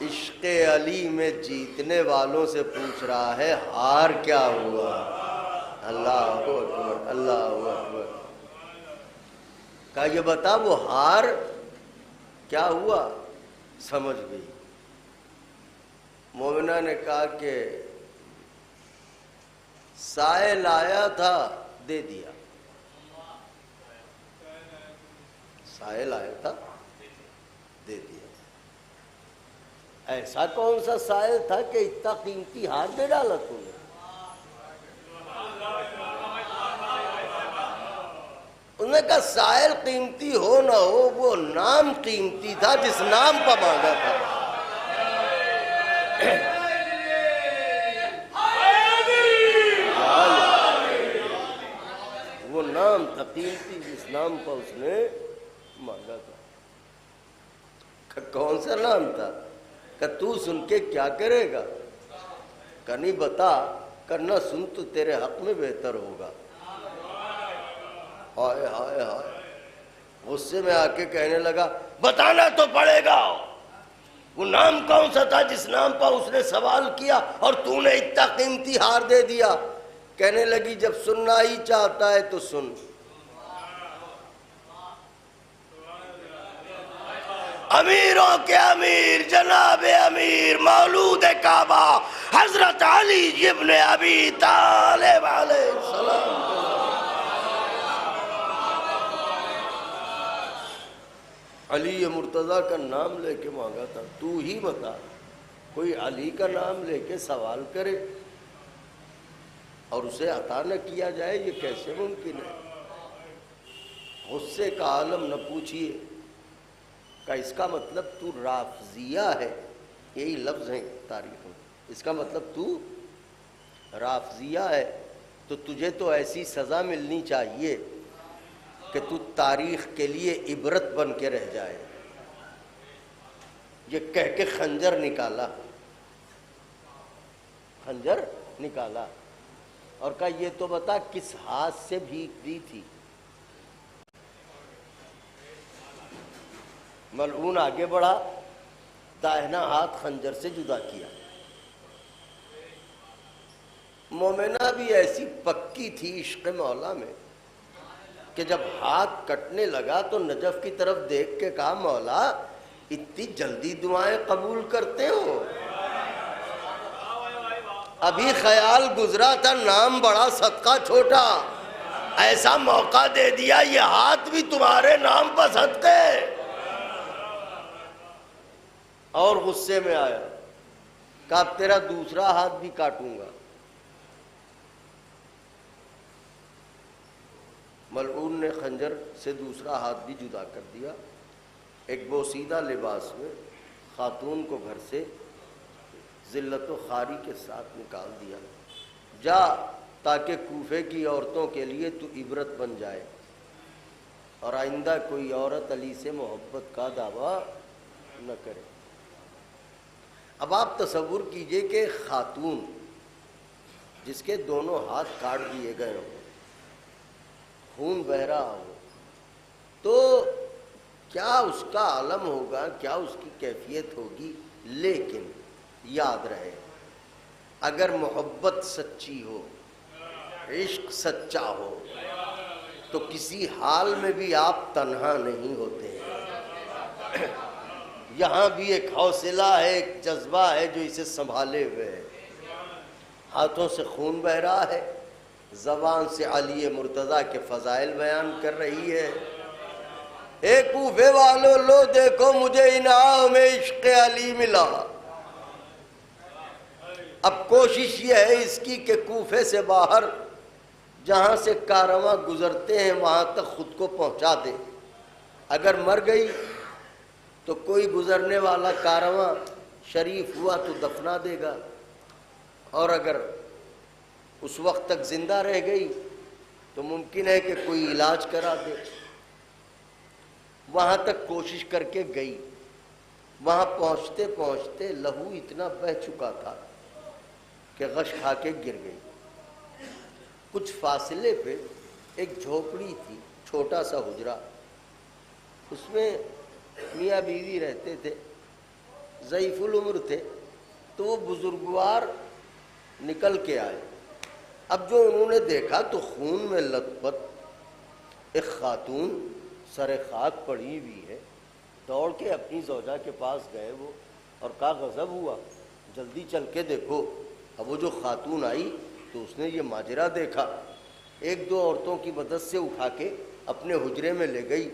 عشق علی میں جیتنے والوں سے پوچھ رہا ہے ہار کیا ہوا۔ اللہ اکبر، اللہ اکبر۔ کہا یہ بتا وہ ہار کیا ہوا؟ سمجھ گئی۔ مومنہ نے کہا کہ سائل آیا تھا، دے دیا۔ سائل آیا تھا، دے دیا۔ ایسا کون سا سائل تھا کہ اتنا قیمتی ہار دے ڈالا تم نے؟ انہوں نے کہا سائل قیمتی ہو نہ ہو، وہ نام قیمتی تھا جس نام پر مانگا تھا۔ وہ نام تھا قیمتی جس نام پر اس نے مانگا تھا۔ کون سا نام تھا؟ کہ تو سن کے کیا کرے گا؟ کہ نہیں بتا، کرنا سن تو تیرے حق میں بہتر ہوگا۔ ہائے ہائے ہائے، غصے میں آ کے کہنے لگا بتانا تو پڑے گا، وہ نام کون سا تھا جس نام پر اس نے سوال کیا اور تو نے اتنا قیمتی ہار دے دیا؟ کہنے لگی جب سننا ہی چاہتا ہے تو سن، امیروں کے امیر جناب امیر مولود کعبہ حضرت علی ابن ابی طالب علیہ السلام. علی مرتضیٰ کا نام لے کے مانگا تھا. تو ہی بتا، کوئی علی کا نام لے کے سوال کرے اور اسے عطا نہ کیا جائے، یہ کیسے ممکن ہے؟ غصے کا عالم نہ پوچھئے کہ اس کا مطلب تو رافضیہ ہے. یہی لفظ ہیں تاریخ میں. اس کا مطلب تو رافضیہ ہے تو تجھے تو ایسی سزا ملنی چاہیے کہ تو تاریخ کے لیے عبرت بن کے رہ جائے. یہ کہہ کے خنجر نکالا، خنجر نکالا اور کہا یہ تو بتا کس ہاتھ سے بھیک دی تھی. ملعون آگے بڑھا، داہنا ہاتھ خنجر سے جدا کیا. مومنہ بھی ایسی پکی تھی عشق مولا میں کہ جب ہاتھ کٹنے لگا تو نجف کی طرف دیکھ کے کہا مولا اتنی جلدی دعائیں قبول کرتے ہو؟ ابھی خیال گزرا تھا نام بڑا صدقہ چھوٹا، ایسا موقع دے دیا یہ ہاتھ بھی تمہارے نام پر صدقے. اور غصے میں آیا، کہا اب تیرا دوسرا ہاتھ بھی کاٹوں گا. ملعون نے خنجر سے دوسرا ہاتھ بھی جدا کر دیا. ایک بوسیدہ لباس میں خاتون کو گھر سے ذلت و خواری کے ساتھ نکال دیا. جا تاکہ کوفے کی عورتوں کے لیے تو عبرت بن جائے اور آئندہ کوئی عورت علی سے محبت کا دعویٰ نہ کرے. اب آپ تصور کیجئے کہ خاتون جس کے دونوں ہاتھ کاٹ دیے گئے ہوں، خون بہ رہا ہو، تو کیا اس کا عالم ہوگا، کیا اس کی کیفیت ہوگی. لیکن یاد رہے اگر محبت سچی ہو، عشق سچا ہو تو کسی حال میں بھی آپ تنہا نہیں ہوتے ہیں. یہاں بھی ایک حوصلہ ہے، ایک جذبہ ہے جو اسے سنبھالے ہوئے ہے. ہاتھوں سے خون بہ رہا ہے، زبان سے علی مرتضیٰ کے فضائل بیان کر رہی ہے. اے کوفے والو لو دیکھو مجھے انعام میں عشق علی ملا. اب کوشش یہ ہے اس کی کہ کوفے سے باہر جہاں سے کارواں گزرتے ہیں وہاں تک خود کو پہنچا دے. اگر مر گئی تو کوئی گزرنے والا کارواں شریف ہوا تو دفنا دے گا، اور اگر اس وقت تک زندہ رہ گئی تو ممکن ہے کہ کوئی علاج کرا دے. وہاں تک کوشش کر کے گئی. وہاں پہنچتے پہنچتے لہو اتنا بہہ چکا تھا کہ غش کھا کے گر گئی. کچھ فاصلے پہ ایک جھوپڑی تھی، چھوٹا سا حجرہ، اس میں میاں بیوی رہتے تھے، ضعیف العمر تھے. تو وہ بزرگوار نکل کے آئے. اب جو انہوں نے دیکھا تو خون میں لت پت ایک خاتون سر خاک پڑی ہوئی ہے. دوڑ کے اپنی زوجہ کے پاس گئے وہ اور کہا غضب ہوا، جلدی چل کے دیکھو. اب وہ جو خاتون آئی تو اس نے یہ ماجرا دیکھا. ایک دو عورتوں کی مدد سے اٹھا کے اپنے حجرے میں لے گئی.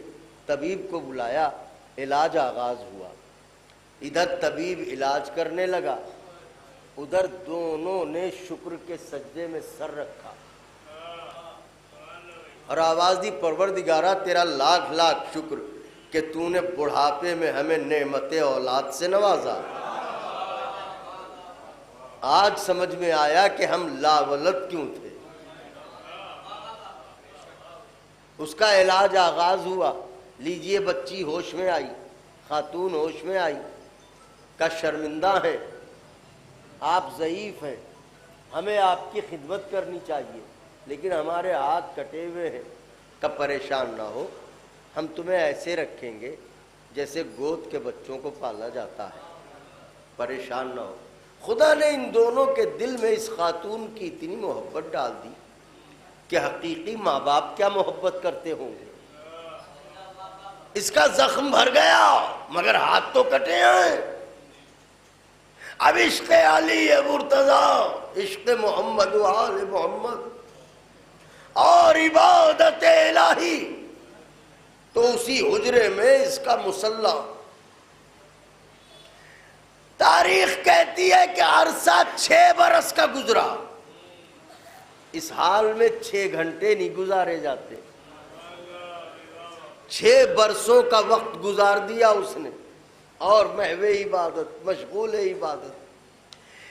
طبیب کو بلایا، علاج آغاز ہوا. ادھر طبیب علاج کرنے لگا، ادھر دونوں نے شکر کے سجدے میں سر رکھا اور آواز دی پروردگارہ تیرا لاکھ لاکھ شکر کہ تو نے بڑھاپے میں ہمیں نعمت اولاد سے نوازا. آج سمجھ میں آیا کہ ہم لاولد کیوں تھے. اس کا علاج آغاز ہوا. لیجئے بچی ہوش میں آئی، خاتون ہوش میں آئی. کا شرمندہ ہیں، آپ ضعیف ہیں، ہمیں آپ کی خدمت کرنی چاہیے لیکن ہمارے ہاتھ کٹے ہوئے ہیں. کا پریشان نہ ہو، ہم تمہیں ایسے رکھیں گے جیسے گود کے بچوں کو پالا جاتا ہے. پریشان نہ ہو. خدا نے ان دونوں کے دل میں اس خاتون کی اتنی محبت ڈال دی کہ حقیقی ماں باپ کیا محبت کرتے ہوں گے. اس کا زخم بھر گیا مگر ہاتھ تو کٹے ہیں. اب عشق علی مرتضی، عشق محمد و آل محمد اور عبادت الہی، تو اسی حجرے میں اس کا مصلی. تاریخ کہتی ہے کہ عرصہ 6 برس کا گزرا. اس حال میں 6 گھنٹے نہیں گزارے جاتے. 6 برسوں کا وقت گزار دیا اس نے اور محو عبادت، مشغول عبادت.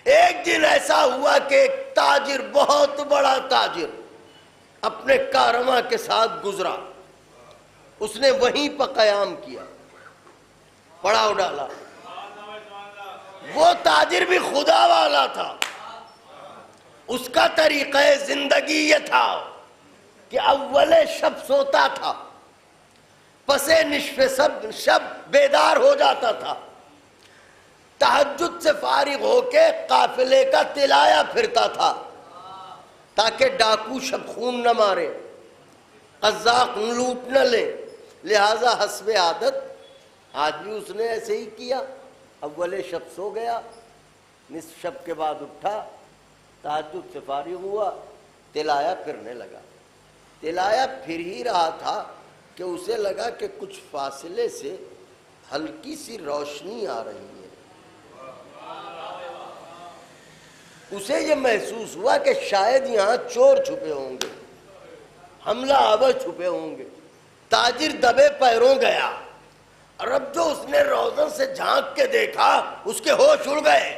ایک دن ایسا ہوا کہ ایک تاجر، بہت بڑا تاجر، اپنے کارواں کے ساتھ گزرا. اس نے وہیں پر قیام کیا، پڑاؤ ڈالا. وہ تاجر بھی خدا والا تھا. اس کا طریقہ زندگی یہ تھا کہ اول شب سوتا تھا، پس نصف شب بیدار ہو جاتا تھا، تہجد سے فارغ ہو کے قافلے کا تلایا پھرتا تھا تاکہ ڈاکو شب خون نہ مارے، قزاق لوٹ نہ لے. لہذا حسب عادت آج بھی اس نے ایسے ہی کیا. اول شب سو گیا، نصف شب کے بعد اٹھا، تہجد سے فارغ ہوا، تلایا پھرنے لگا. تلایا پھر ہی رہا تھا کہ اسے لگا کہ کچھ فاصلے سے ہلکی سی روشنی آ رہی ہے. اسے یہ محسوس ہوا کہ شاید یہاں چور چھپے ہوں گے، حملہ آور چھپے ہوں گے. تاجر دبے پیروں گیا، اور اب جو اس نے روزن سے جھانک کے دیکھا اس کے ہوش اڑ گئے.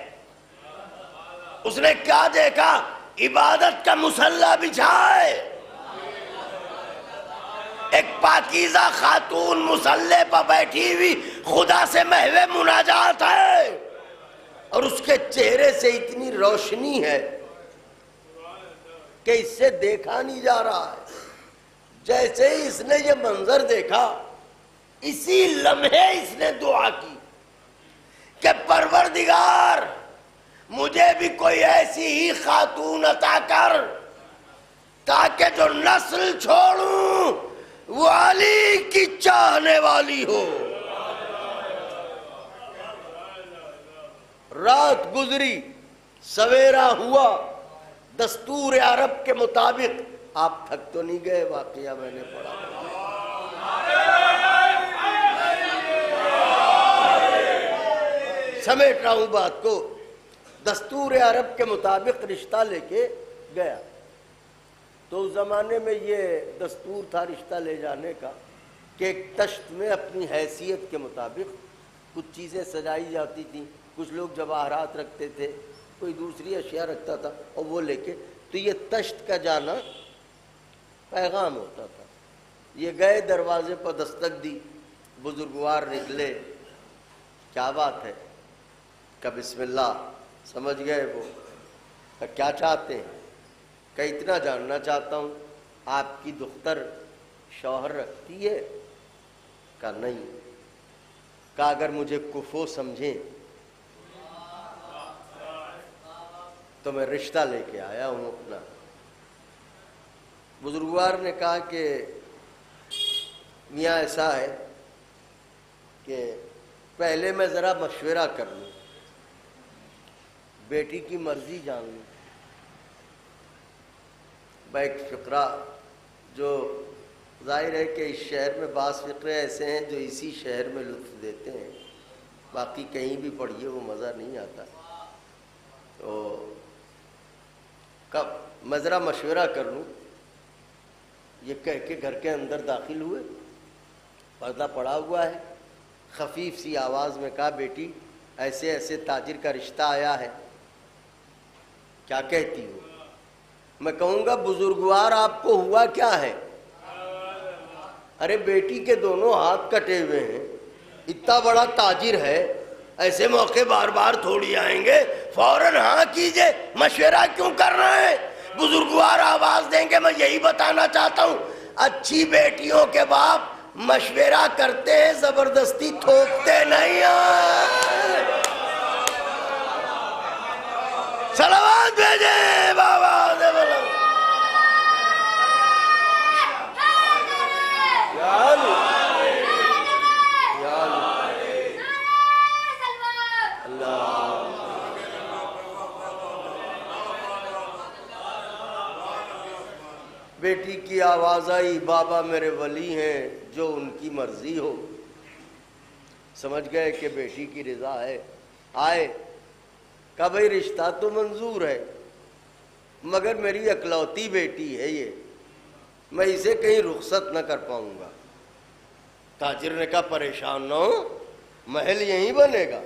اس نے کیا دیکھا؟ عبادت کا مصلی بچھائے، ایک پاکیزہ خاتون مصلی پر بیٹھی ہوئی خدا سے محو مناجات ہے، اور اس کے چہرے سے اتنی روشنی ہے کہ اس سے دیکھا نہیں جا رہا ہے. جیسے ہی اس نے یہ منظر دیکھا، اسی لمحے اس نے دعا کی کہ پروردگار مجھے بھی کوئی ایسی ہی خاتون عطا کر تاکہ جو نسل چھوڑوں وہ علی کی چاہنے والی ہو. رات گزری، سویرا ہوا. دستور عرب کے مطابق، آپ تھک تو نہیں گئے؟ واقعہ میں نے پڑھا. سمیٹ رہا ہوں بات کو. دستور عرب کے مطابق رشتہ لے کے گیا. تو اس زمانے میں یہ دستور تھا رشتہ لے جانے کا کہ ایک تشت میں اپنی حیثیت کے مطابق کچھ چیزیں سجائی جاتی تھیں. کچھ لوگ جواہرات رکھتے تھے، کوئی دوسری اشیاء رکھتا تھا، اور وہ لے کے تو یہ تشت کا جانا پیغام ہوتا تھا. یہ گئے، دروازے پر دستک دی، بزرگوار نکلے. کیا بات ہے؟ کہ بسم اللہ. سمجھ گئے وہ کہ کیا چاہتے ہیں؟ کہ اتنا جاننا چاہتا ہوں آپ کی دختر شوہر رکھتی ہے؟ کہ نہیں. کہ اگر مجھے کفو سمجھیں تو میں رشتہ لے کے آیا ہوں اپنا. بزرگوار نے کہا کہ میاں ایسا ہے کہ پہلے میں ذرا مشورہ کر لوں، بیٹی کی مرضی جان لوں. ایک فقرہ جو ظاہر ہے کہ اس شہر میں بعض فقرے ایسے ہیں جو اسی شہر میں لطف دیتے ہیں، باقی کہیں بھی پڑھیے وہ مزہ نہیں آتا. تو کب میں ذرا مشورہ کر لوں، یہ کہہ کے گھر کے اندر داخل ہوئے. پردہ پڑا ہوا ہے. خفیف سی آواز میں کہا بیٹی ایسے ایسے تاجر کا رشتہ آیا ہے، کیا کہتی ہو؟ میں کہوں گا بزرگوار آپ کو ہوا کیا ہے؟ ارے بیٹی کے دونوں ہاتھ کٹے ہوئے ہیں، اتنا بڑا تاجر ہے، ایسے موقع بار بار تھوڑی آئیں گے. فوراً ہاں کیجئے، مشورہ کیوں کر رہے ہیں؟ بزرگوار آواز دیں گے میں یہی بتانا چاہتا ہوں اچھی بیٹیوں کے باپ مشورہ کرتے ہیں، زبردستی تھوپتے نہیں ہیں. صلوات بھیجیں بابا دے بولو. بیٹی کی آواز آئی بابا میرے ولی ہیں جو ان کی مرضی ہو. سمجھ گئے کہ بیٹی کی رضا ہے. آئے کہا بھائی رشتہ تو منظور ہے مگر میری اکلوتی بیٹی ہے یہ, میں اسے کہیں رخصت نہ کر پاؤں گا. تاجر نے کہا پریشان نہ ہو, محل یہیں بنے گا,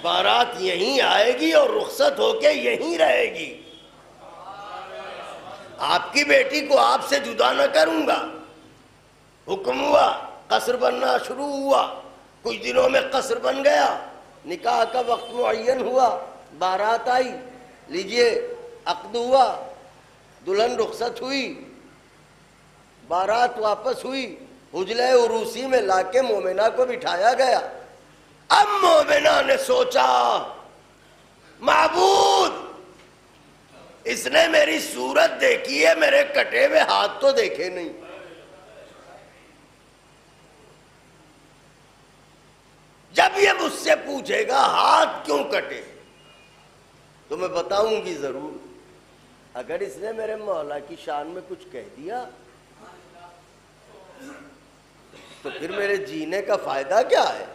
بارات یہیں آئے گی اور رخصت ہو کے یہیں رہے گی. آپ کی بیٹی کو آپ سے جدا نہ کروں گا. حکم ہوا, قصر بننا شروع ہوا. کچھ دنوں میں قصر بن گیا. نکاح کا وقت معین ہوا, بارات آئی, لیجئے عقد ہوا, دلہن رخصت ہوئی, بارات واپس ہوئی, حجلہ عروسی میں لا کے مومنہ کو بٹھایا گیا. اب مومنہ نے سوچا معبود اس نے میری صورت دیکھی ہے, میرے کٹے ہوئے ہاتھ تو دیکھے نہیں. جب یہ مجھ سے پوچھے گا ہاتھ کیوں کٹے تو میں بتاؤں گی ضرور. اگر اس نے میرے مولا کی شان میں کچھ کہہ دیا تو پھر میرے جینے کا فائدہ کیا ہے.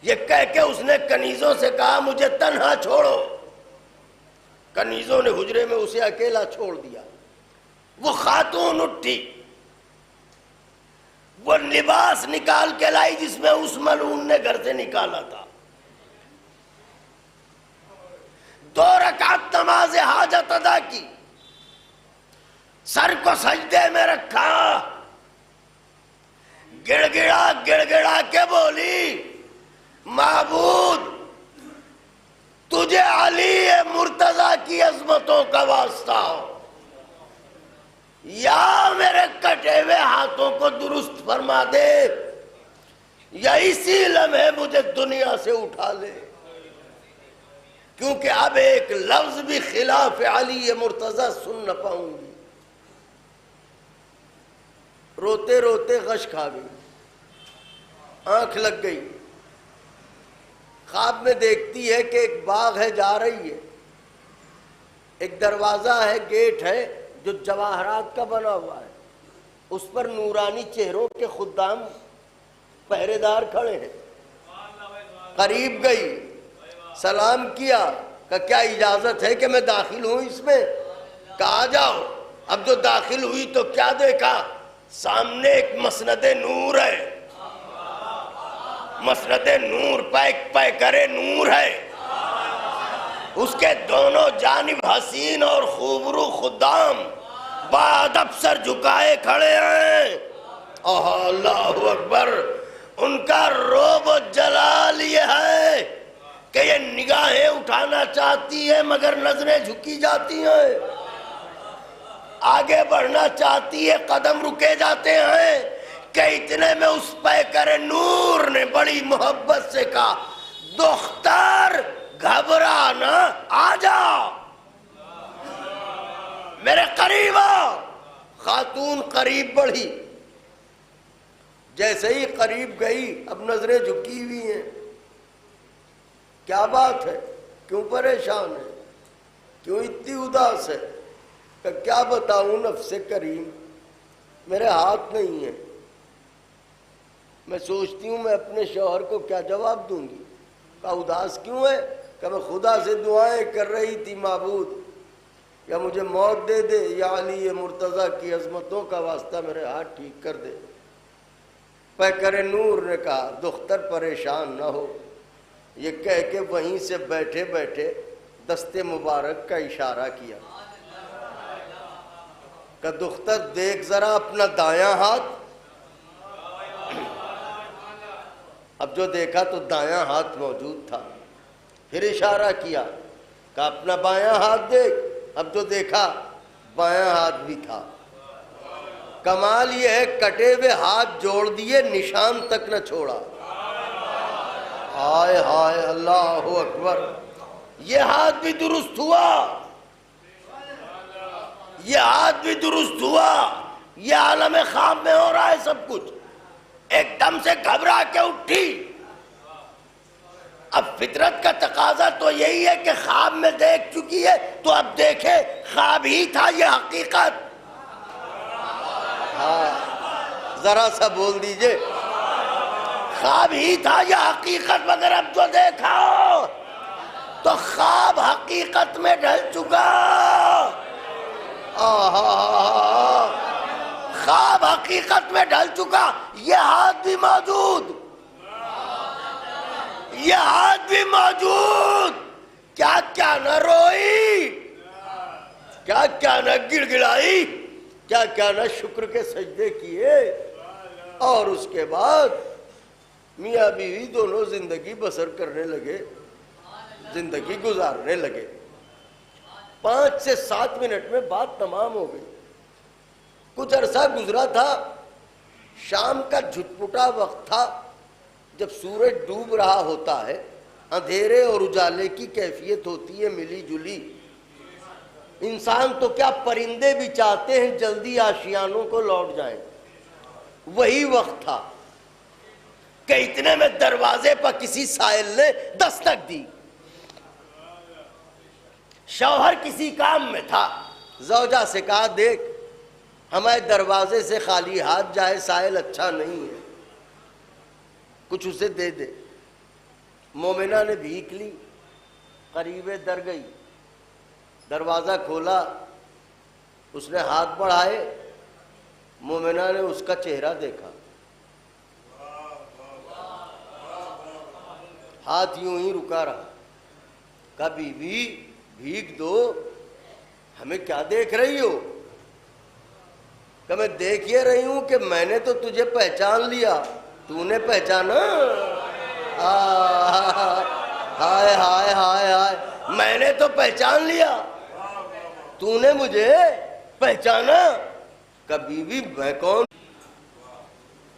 یہ کہہ کے اس نے کنیزوں سے کہا مجھے تنہا چھوڑو. کنیزوں نے حجرے میں اسے اکیلا چھوڑ دیا. وہ خاتون اٹھی, وہ لباس نکال کے لائی جس میں اس ملعون نے گھر سے نکالا تھا. 2 رکعت نماز حاجت ادا کی, سر کو سجدے میں رکھا, گڑ گڑا کے بولی معبود تجھے علی مرتضیٰ کی عظمتوں کا واسطہ ہو, یا میرے کٹے ہوئے ہاتھوں کو درست فرما دے یا اسی لمحے مجھے دنیا سے اٹھا لے, کیونکہ اب ایک لفظ بھی خلاف علی مرتضیٰ سن نہ پاؤں گی. روتے روتے غش کھا گئی, آنکھ لگ گئی. خواب میں دیکھتی ہے کہ ایک باغ ہے, جا رہی ہے, ایک دروازہ ہے, گیٹ ہے جو جواہرات کا بنا ہوا ہے, اس پر نورانی چہروں کے خدام پہرے دار کھڑے ہیں. قریب گئی, سلام کیا, کہ کیا اجازت ہے کہ میں داخل ہوں اس میں؟ کہا جاؤ. اب جو داخل ہوئی تو کیا دیکھا, سامنے ایک مسند نور ہے, مسند نور پے کرے نور ہے, اس کے دونوں جانب حسین اور خوبرو خدام بادب سر جھکائے کھڑے ہیں. اللہ اکبر. ان کا روب و جلال یہ ہے کہ یہ نگاہیں اٹھانا چاہتی ہے مگر نظریں جھکی جاتی ہیں, آگے بڑھنا چاہتی ہے قدم رکے جاتے ہیں. کہ اتنے میں اس پیکر نور نے بڑی محبت سے کہا دختر گھبرا نہ, آ جا میرے قریب آ. خاتون قریب بڑھی, جیسے ہی قریب گئی اب نظریں جھکی ہوئی ہیں. کیا بات ہے, کیوں پریشان ہے, کیوں اتنی اداس ہے؟ کہ کیا بتاؤں نفس کریم, میرے ہاتھ نہیں ہے. میں سوچتی ہوں میں اپنے شوہر کو کیا جواب دوں گی. کہا اداس کیوں ہے؟ کہ میں خدا سے دعائیں کر رہی تھی معبود یا مجھے موت دے دے یا علی مرتضیٰ کی عظمتوں کا واسطہ میرے ہاتھ ٹھیک کر دے. پیکر نور نے کہا دختر پریشان نہ ہو. یہ کہہ کے وہیں سے بیٹھے بیٹھے دست مبارک کا اشارہ کیا کہ دختر دیکھ ذرا اپنا دایاں ہاتھ. اب جو دیکھا تو دایاں ہاتھ موجود تھا. پھر اشارہ کیا کہ اپنا بایاں ہاتھ دیکھ. اب جو دیکھا بایاں ہاتھ بھی تھا. کمال یہ ہے کٹے ہوئے ہاتھ جوڑ دیے, نشان تک نہ چھوڑا. ہائے ہائے اللہ اکبر. یہ ہاتھ بھی درست ہوا, یہ ہاتھ بھی درست ہوا. یہ عالم خواب میں ہو رہا ہے سب کچھ. ایک دم سے گھبرا کے اٹھی, اب فطرت کا تقاضا تو یہی ہے کہ خواب میں دیکھ چکی ہے تو اب دیکھے خواب ہی تھا یہ حقیقت. ہاں ذرا سا بول دیجئے, خواب ہی تھا یہ حقیقت, مگر اب جو دیکھا ہو تو خواب حقیقت میں ڈھل چکا. خواب حقیقت میں ڈھل چکا. یہ ہاتھ بھی موجود, یہ ہاتھ بھی موجود. کیا کیا نہ روئی, کیا کیا نہ گڑ گڑائی, کیا کیا نہ شکر کے سجدے کیے. اور اس کے بعد میاں بیوی دونوں زندگی بسر کرنے لگے, زندگی گزارنے لگے. 5 سے 7 منٹ میں بات تمام ہو گئی. کچھ عرصہ گزرا تھا, شام کا جھٹپٹا وقت تھا, جب سورج ڈوب رہا ہوتا ہے, اندھیرے اور اجالے کی کیفیت ہوتی ہے ملی جلی. انسان تو کیا پرندے بھی چاہتے ہیں جلدی آشیانوں کو لوٹ جائیں. وہی وقت تھا کہ اتنے میں دروازے پر کسی سائل نے دستک دی. شوہر کسی کام میں تھا, زوجہ سے کہا دیکھ ہمارے دروازے سے خالی ہاتھ جائے سائل اچھا نہیں ہے, کچھ اسے دے دے. مومنہ نے بھیک لی, قریب در گئی, دروازہ کھولا, اس نے ہاتھ بڑھائے, مومنہ نے اس کا چہرہ دیکھا, ہاتھ یوں ہی رکا رہا. کہا بی بی بھیک دو, ہمیں کیا دیکھ رہی ہو؟ کہ میں دیکھ یہ رہی ہوں کہ میں نے تو تجھے پہچان لیا, تو نے پہچانا؟ ہائے ہائے ہائے ہائے, میں نے تو پہچان لیا, تو نے مجھے پہچانا؟ کہ بیوی میں کون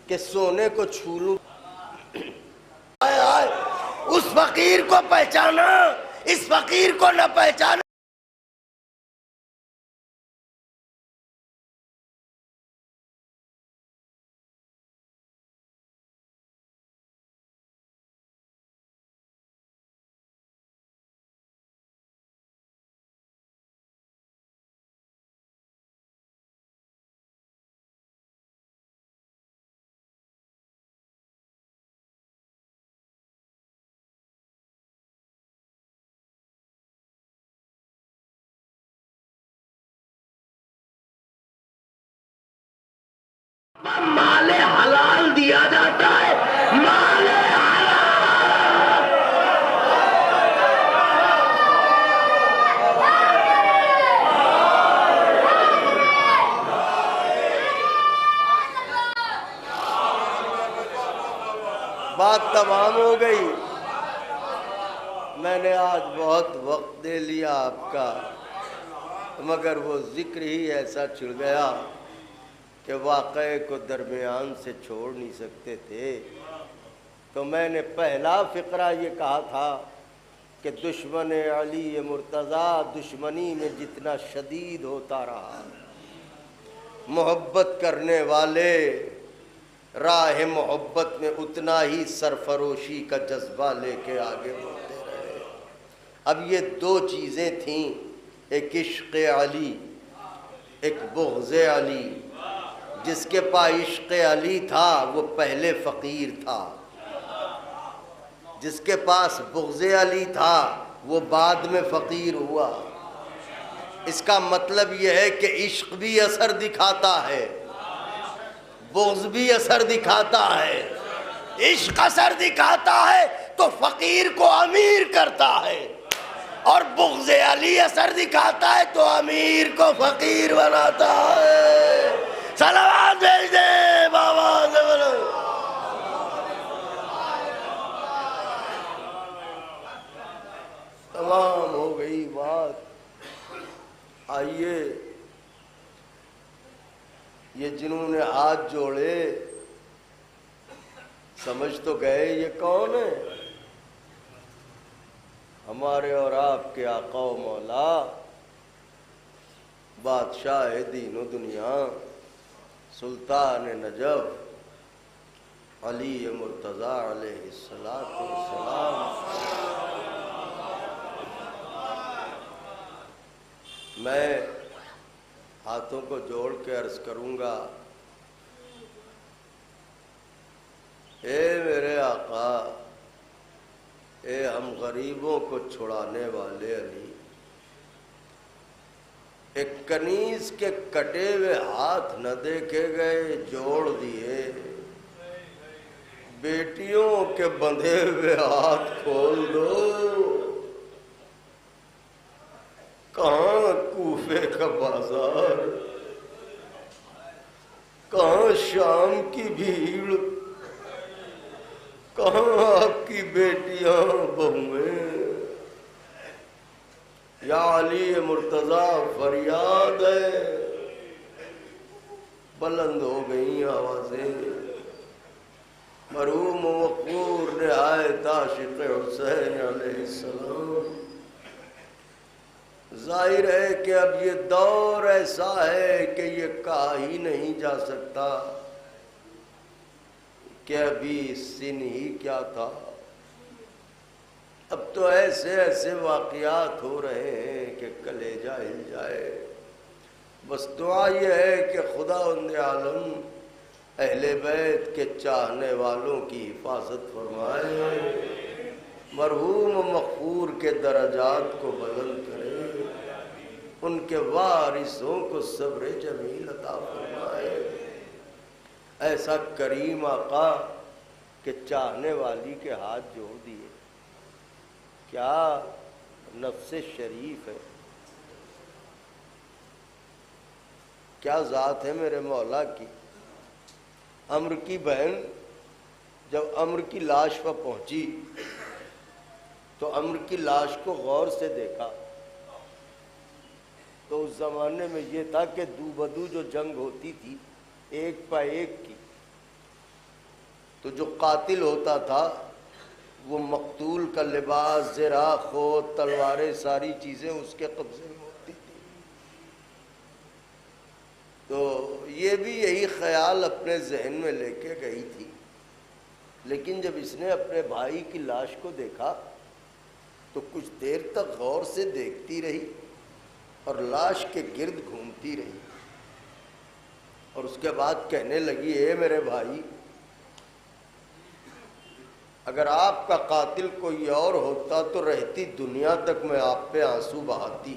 کہ سونے کو چھو لوں؟ ہائے ہائے, اس فقیر کو پہچانا, اس فقیر کو نہ پہچانا. مال حلال دیا جاتا ہے, مال بات تمام ہو گئی. میں نے آج بہت وقت دے لیا آپ کا, مگر وہ ذکر ہی ایسا چھڑ گیا کہ واقعے کو درمیان سے چھوڑ نہیں سکتے تھے. تو میں نے پہلا فقرہ یہ کہا تھا کہ دشمن علی مرتضیٰ دشمنی میں جتنا شدید ہوتا رہا, محبت کرنے والے راہ محبت میں اتنا ہی سرفروشی کا جذبہ لے کے آگے بڑھتے رہے. اب یہ 2 چیزیں تھیں, ایک عشق علی, ایک بغض علی. جس کے پاس عشق علی تھا وہ پہلے فقیر تھا, جس کے پاس بغض علی تھا وہ بعد میں فقیر ہوا. اس کا مطلب یہ ہے کہ عشق بھی اثر دکھاتا ہے, بغض بھی اثر دکھاتا ہے. عشق اثر دکھاتا ہے تو فقیر کو امیر کرتا ہے, اور بغض علی اثر دکھاتا ہے تو امیر کو فقیر بناتا ہے. صلوات بھیج دے بابا. تمام ہو گئی بات. آئیے, یہ جنہوں نے ہاتھ جوڑے سمجھ تو گئے یہ کون ہے؟ ہمارے اور آپ کے آقا و مولا, بادشاہ دین و دنیا, سلطان نجف, علی مرتضی علیہ السلام. میں ہاتھوں کو جوڑ کے عرض کروں گا، اے میرے آقا، اے ہم غریبوں کو چھڑانے والے علی، ایک کنیز کے کٹے ہوئے ہاتھ نہ دیکھے گئے، جوڑ دیے. بیٹیوں کے بندھے ہوئے ہاتھ کھول دو. کہاں کوفے کا بازار، کہاں شام کی بھیڑ، کہاں آپ کی بیٹیاں بہویں. یا علی مرتضی فریاد ہے. بلند ہو گئی آوازیں. مرحوم و مقبور نہایت عاشق حسین علیہ السلام. ظاہر ہے کہ اب یہ دور ایسا ہے کہ یہ کہا ہی نہیں جا سکتا کہ ابھی سن ہی کیا تھا. اب تو ایسے ایسے واقعات ہو رہے ہیں کہ کلیجہ ہل جائے. بس دعا یہ ہے کہ خداوند عالم اہل بیت کے چاہنے والوں کی حفاظت فرمائے، مرحوم و مغفور کے درجات کو بلند کرے، ان کے وارثوں کو صبر جمیل عطا فرمائے. ایسا کریم آقا کہ چاہنے والی کے ہاتھ جوڑ دیے. کیا نفس شریف ہے، کیا ذات ہے میرے مولا کی. عمر کی بہن جب عمر کی لاش پر پہنچی تو عمر کی لاش کو غور سے دیکھا تو اس زمانے میں یہ تھا کہ دو بدو جو جنگ ہوتی تھی ایک پہ ایک کی، تو جو قاتل ہوتا تھا وہ مقتول کا لباس، زرہ، خود، تلواریں، ساری چیزیں اس کے قبضے میں ہوتی تھی. تو یہ بھی یہی خیال اپنے ذہن میں لے کے گئی تھی. لیکن جب اس نے اپنے بھائی کی لاش کو دیکھا تو کچھ دیر تک غور سے دیکھتی رہی اور لاش کے گرد گھومتی رہی، اور اس کے بعد کہنے لگی، اے میرے بھائی، اگر آپ کا قاتل کوئی اور ہوتا تو رہتی دنیا تک میں آپ پہ آنسو بہاتی،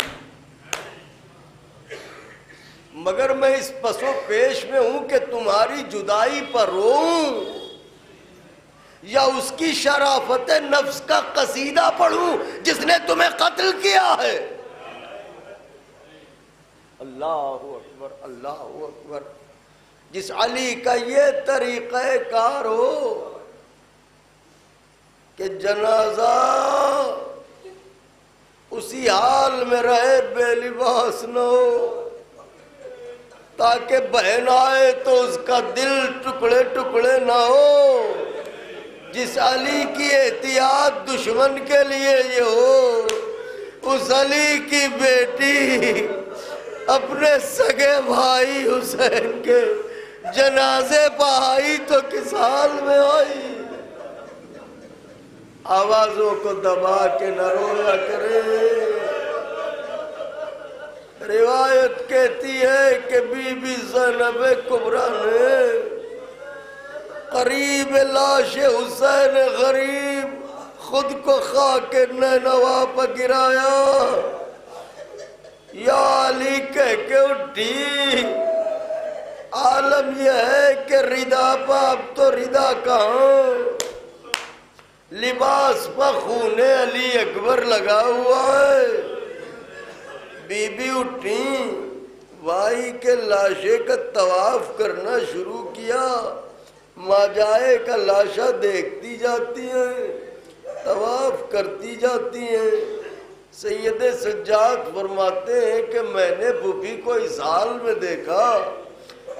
مگر میں اس پس و پیش میں ہوں کہ تمہاری جدائی پر روؤں یا اس کی شرافت نفس کا قصیدہ پڑھوں جس نے تمہیں قتل کیا ہے. اللہ اکبر، اللہ اکبر. جس علی کا یہ طریقہ کار ہو کہ جنازہ اسی حال میں رہے، بے لباس نہ ہو، تاکہ بہن آئے تو اس کا دل ٹکڑے ٹکڑے نہ ہو. جس علی کی احتیاط دشمن کے لیے یہ ہو، اس علی کی بیٹی اپنے سگے بھائی حسین کے جنازے پہ آئی تو کس حال میں آئی. آوازوں کو دبا کے نہ رویا کرے. روایت کہتی ہے کہ بی بی زینب کبریٰ نے قریب لاش حسین غریب خود کو خاک نینوا پر گرایا. یا علی کہہ کے اٹھی. عالم یہ ہے کہ ردا پا اب تو ردا کہاں، لباس پا خون علی اکبر لگا ہوا ہے. بی بی اٹھیں، بھائی کے لاشے کا طواف کرنا شروع کیا. ماجائے کا لاشا دیکھتی جاتی ہیں، طواف کرتی جاتی ہیں. سید سجاد فرماتے ہیں کہ میں نے پھوپھی کو اس حال میں دیکھا،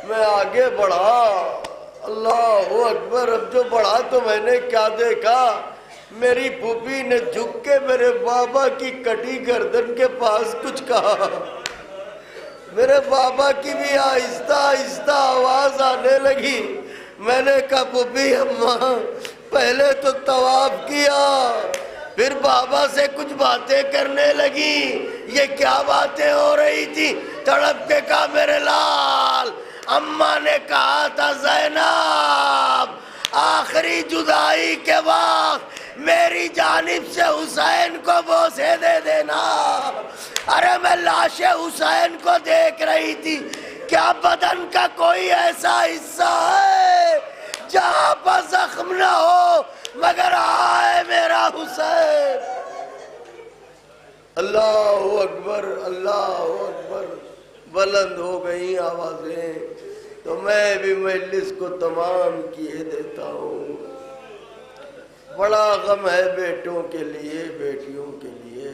میں آگے بڑھا. اللہ اکبر. اب جو بڑھا تو میں نے کیا دیکھا، میری پھوپھی نے جھک کے میرے بابا کی کٹی گردن کے پاس کچھ کہا. میرے بابا کی بھی آہستہ آہستہ آواز آنے لگی، میں نے کہا پھوپھی اماں پہلے تو طواف کیا، پھر بابا سے کچھ باتیں کرنے لگی، یہ کیا باتیں ہو رہی تھی؟ تڑپ کے کہا میرے لال، اماں نے کہا تھا زینب آخری جدائی کے وقت میری جانب سے حسین کو بوسے دے دینا۔ ارے میں لاش حسین کو دیکھ رہی تھی، کیا بدن کا کوئی ایسا حصہ ہے جہاں پر زخم نہ ہو مگر آئے میرا حسین۔ اللہ اکبر اللہ اکبر، بلند ہو گئی آوازیں، تو میں بھی مجلس کو تمام کیے دیتا ہوں۔ بڑا غم ہے بیٹوں کے لیے، بیٹیوں کے لیے،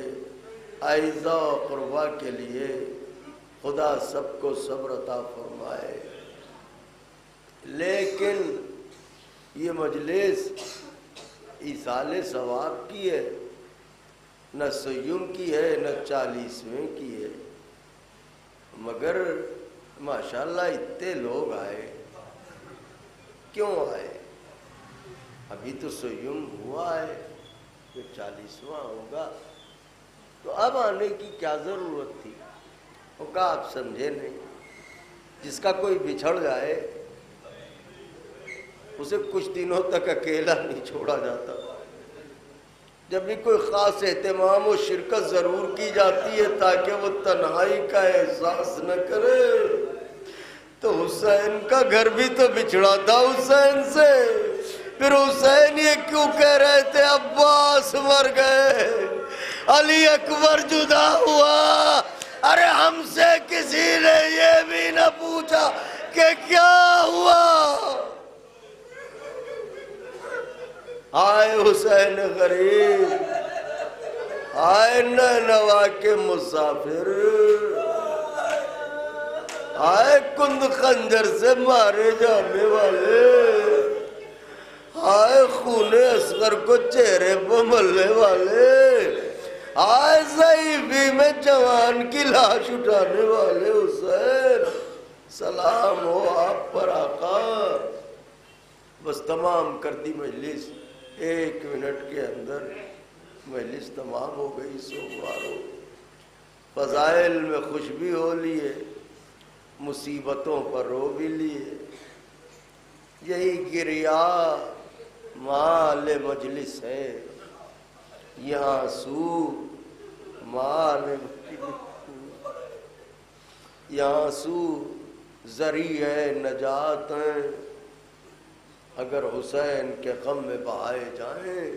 اعزاء و قربا کے لیے، خدا سب کو صبر عطا فرمائے۔ لیکن یہ مجلس ایصال ثواب کی ہے، نہ سیوم کی ہے نہ 40ویں کی ہے، مگر ماشاءاللہ اتنے لوگ آئے، کیوں آئے؟ ابھی تو سیوم ہوا ہے، پھر 40واں ہوگا، تو اب آنے کی کیا ضرورت تھی؟ وہ کہا آپ سمجھے نہیں، جس کا کوئی بچھڑ جائے اسے کچھ دنوں تک اکیلا نہیں چھوڑا جاتا، جب بھی کوئی خاص اہتمام و شرکت ضرور کی جاتی ہے تاکہ وہ تنہائی کا احساس نہ کرے۔ تو حسین کا گھر بھی تو بچھڑا تھا حسین سے، پھر حسین یہ کیوں کہہ رہے تھے عباس مر گئے، علی اکبر جدا ہوا؟ ارے ہم سے کسی نے یہ بھی نہ پوچھا کہ کیا ہوا؟ آئے حسین غریب، آئے نینوا کے مسافر، آئے کند خنجر سے مارے جانے والے، آئے خون اصغر کو چہرے پہ ملنے والے، آئے ضعیفی میں جوان کی لاش اٹھانے والے حسین، سلام ہو آپ پر آقا۔ بس تمام کر دی مجلس، 1 منٹ کے اندر مجلس تمام ہو گئی۔ سوگوارو فضائل میں خوش بھی ہو لیے، مصیبتوں پر رو بھی لیے۔ یہی گریا مال مجلس ہے، یہاں سو مال یہاں سو ذریعہ نجات ہیں، اگر حسین کے غم میں بہائے جائیں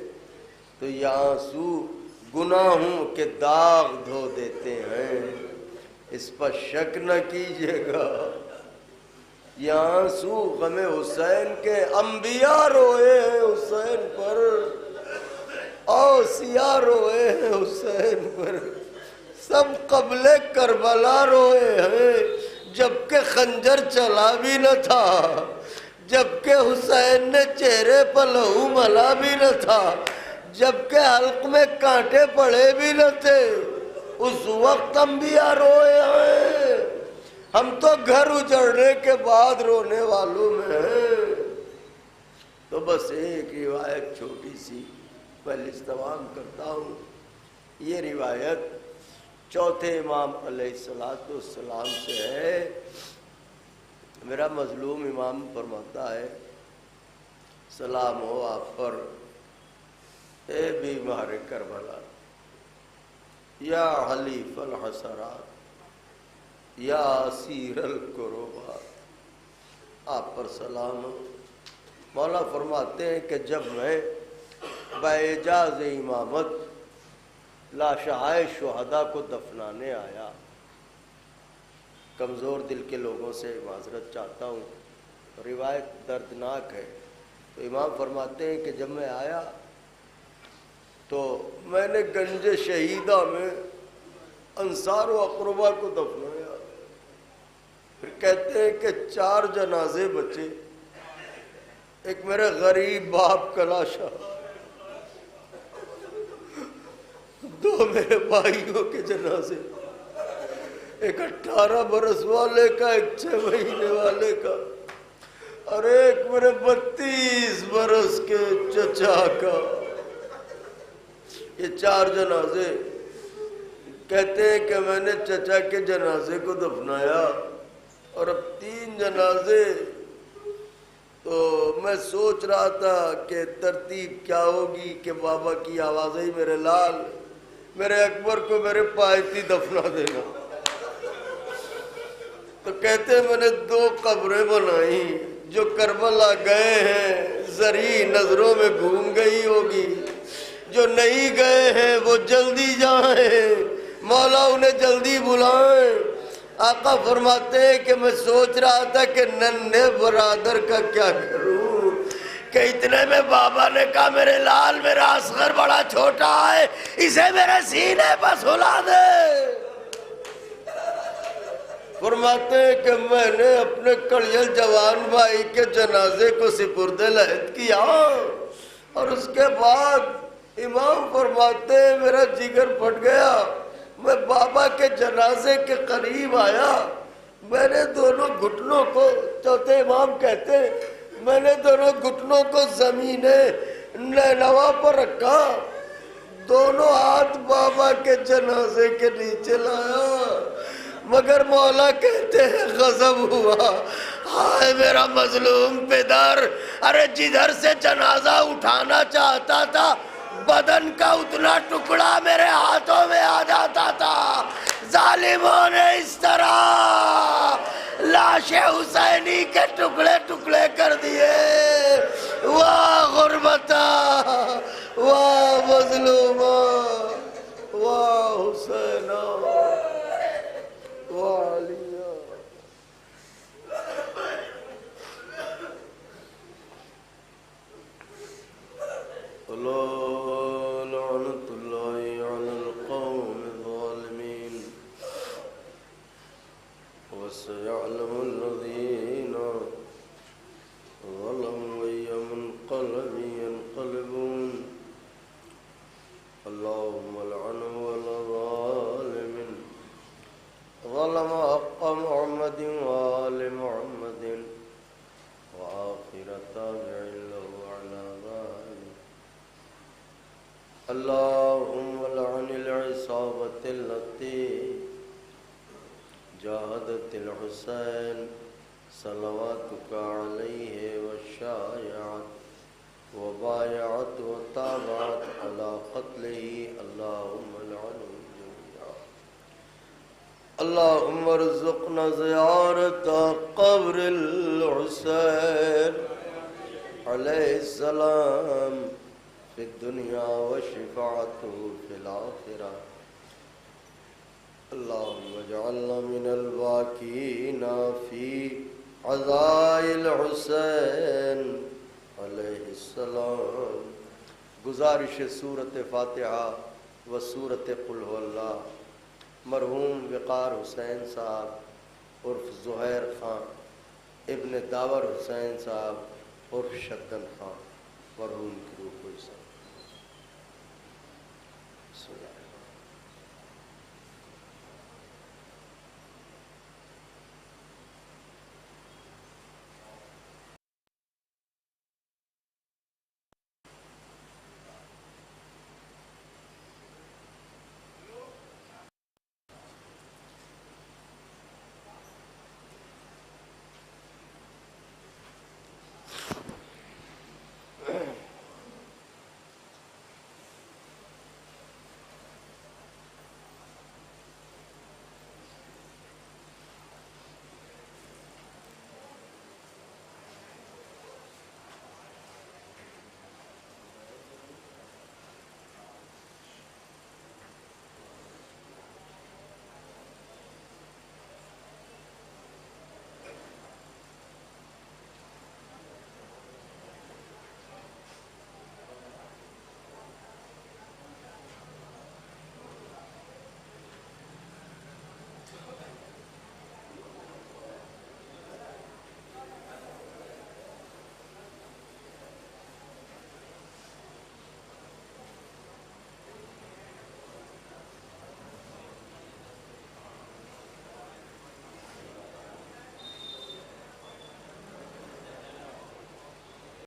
تو یہاں سو گناہوں کے داغ دھو دیتے ہیں، اس پر شک نہ کیجیے گا۔ یہاں سو غم حسین کے انبیاء روئے ہیں حسین پر، اوصیاء روئے ہیں حسین پر، سب قبل کربلا روئے ہیں، جبکہ خنجر چلا بھی نہ تھا، جبکہ حسین نے چہرے پر لہو ملا بھی نہ تھا، جبکہ حلق میں کانٹے پڑے بھی نہ تھے، اس وقت انبیاء روئے ہیں۔ ہم تو گھر اجڑنے کے بعد رونے والوں میں ہیں۔ تو بس ایک روایت چھوٹی سی پہلے استعمال کرتا ہوں۔ یہ روایت چوتھے امام علیہ السلام سے ہے۔ میرا مظلوم امام فرماتا ہے، سلام ہو آپ پر اے بیمار کربلا، یا حلیف الحسرات، یا اسیر الکروبات، آپ پر سلام ہو۔ مولا فرماتے ہیں کہ جب میں باعجاز امامت لاشہائے شہداء کو دفنانے آیا، کمزور دل کے لوگوں سے معذرت چاہتا ہوں، روایت دردناک ہے، تو امام فرماتے ہیں کہ جب میں آیا تو میں نے گنج شہیدہ میں انصار و اقربا کو دفنایا، پھر کہتے ہیں کہ 4 جنازے بچے، ایک میرے غریب باپ کا لاشا، 2 میرے بھائیوں کے جنازے، ایک 18 برس والے کا، ایک 6 مہینے والے کا، اور ایک میرے 32 برس کے چچا کا. یہ 4 جنازے. کہتے ہیں کہ میں نے چچا کے جنازے کو دفنایا اور اب 3 جنازے. تو میں سوچ رہا تھا کہ ترتیب کیا ہوگی کہ بابا کی آوازیں ہی میرے لال میرے اکبر کو میرے پایتی دفنا دینا. تو کہتے ہیں میں نے 2 قبریں بنائی. جو کربلا گئے ہیں زرعی نظروں میں گھوم گئی ہوگی، جو نہیں گئے ہیں وہ جلدی جائیں، مولا انہیں جلدی بلائیں. آقا فرماتے ہیں کہ میں سوچ رہا تھا کہ ننھے برادر کا کیا کروں، کہ اتنے میں بابا نے کہا میرے لال میرا اصغر بڑا چھوٹا ہے، اسے میرے سینے پر سلا دے. فرماتے ہیں کہ میں نے اپنے کڑیل جوان بھائی کے جنازے کو سپرد لحد کیا اور اس کے بعد امام فرماتے ہیں میرا جگر پھٹ گیا. میں بابا کے جنازے کے قریب آیا، میں نے دونوں گھٹنوں کو، چوتھے امام کہتے ہیں میں نے دونوں گھٹنوں کو زمین نینوا پر رکھا، دونوں ہاتھ بابا کے جنازے کے نیچے لایا، مگر مولا کہتے ہیں غضب ہوا. ہائے میرا مظلوم پدر، ارے جدھر سے جنازہ اٹھانا چاہتا تھا بدن کا اتنا ٹکڑا میرے ہاتھوں میں آ جاتا تھا. ظالموں نے اس طرح لاش حسینی کے ٹکڑے ٹکڑے کر دیے. واہ غربتا، واہ مظلوما، واہ حسینا، واہ علیہ. لعنت اللہ علی القوم الظالمین وسيعلم الذين ظلموا أي منقلب ينقلبون. اللهم لعنهم ولا ظالم ظلم حق محمد وآل محمد وآخر تابع له على ذلك. اللهم لعن العصابة التي جاهدت الحسين صلواتك عليه وشايعت وبايعت وتابعت على قتله. اللهم لعنهم جميعا. اللهم ارزقنا زيارة قبر الحسين عليه السلام في الدنيا وشفاعته في الآخرة. اللهم اجعلنا من الباكين في عزاء الحسين علیہ السلام. گزارش سورت فاتحہ و سورت قل هو اللہ مرحوم وقار حسین صاحب عرف زہیر خان ابن داور حسین صاحب عرف شدن خان مرحوم کی روح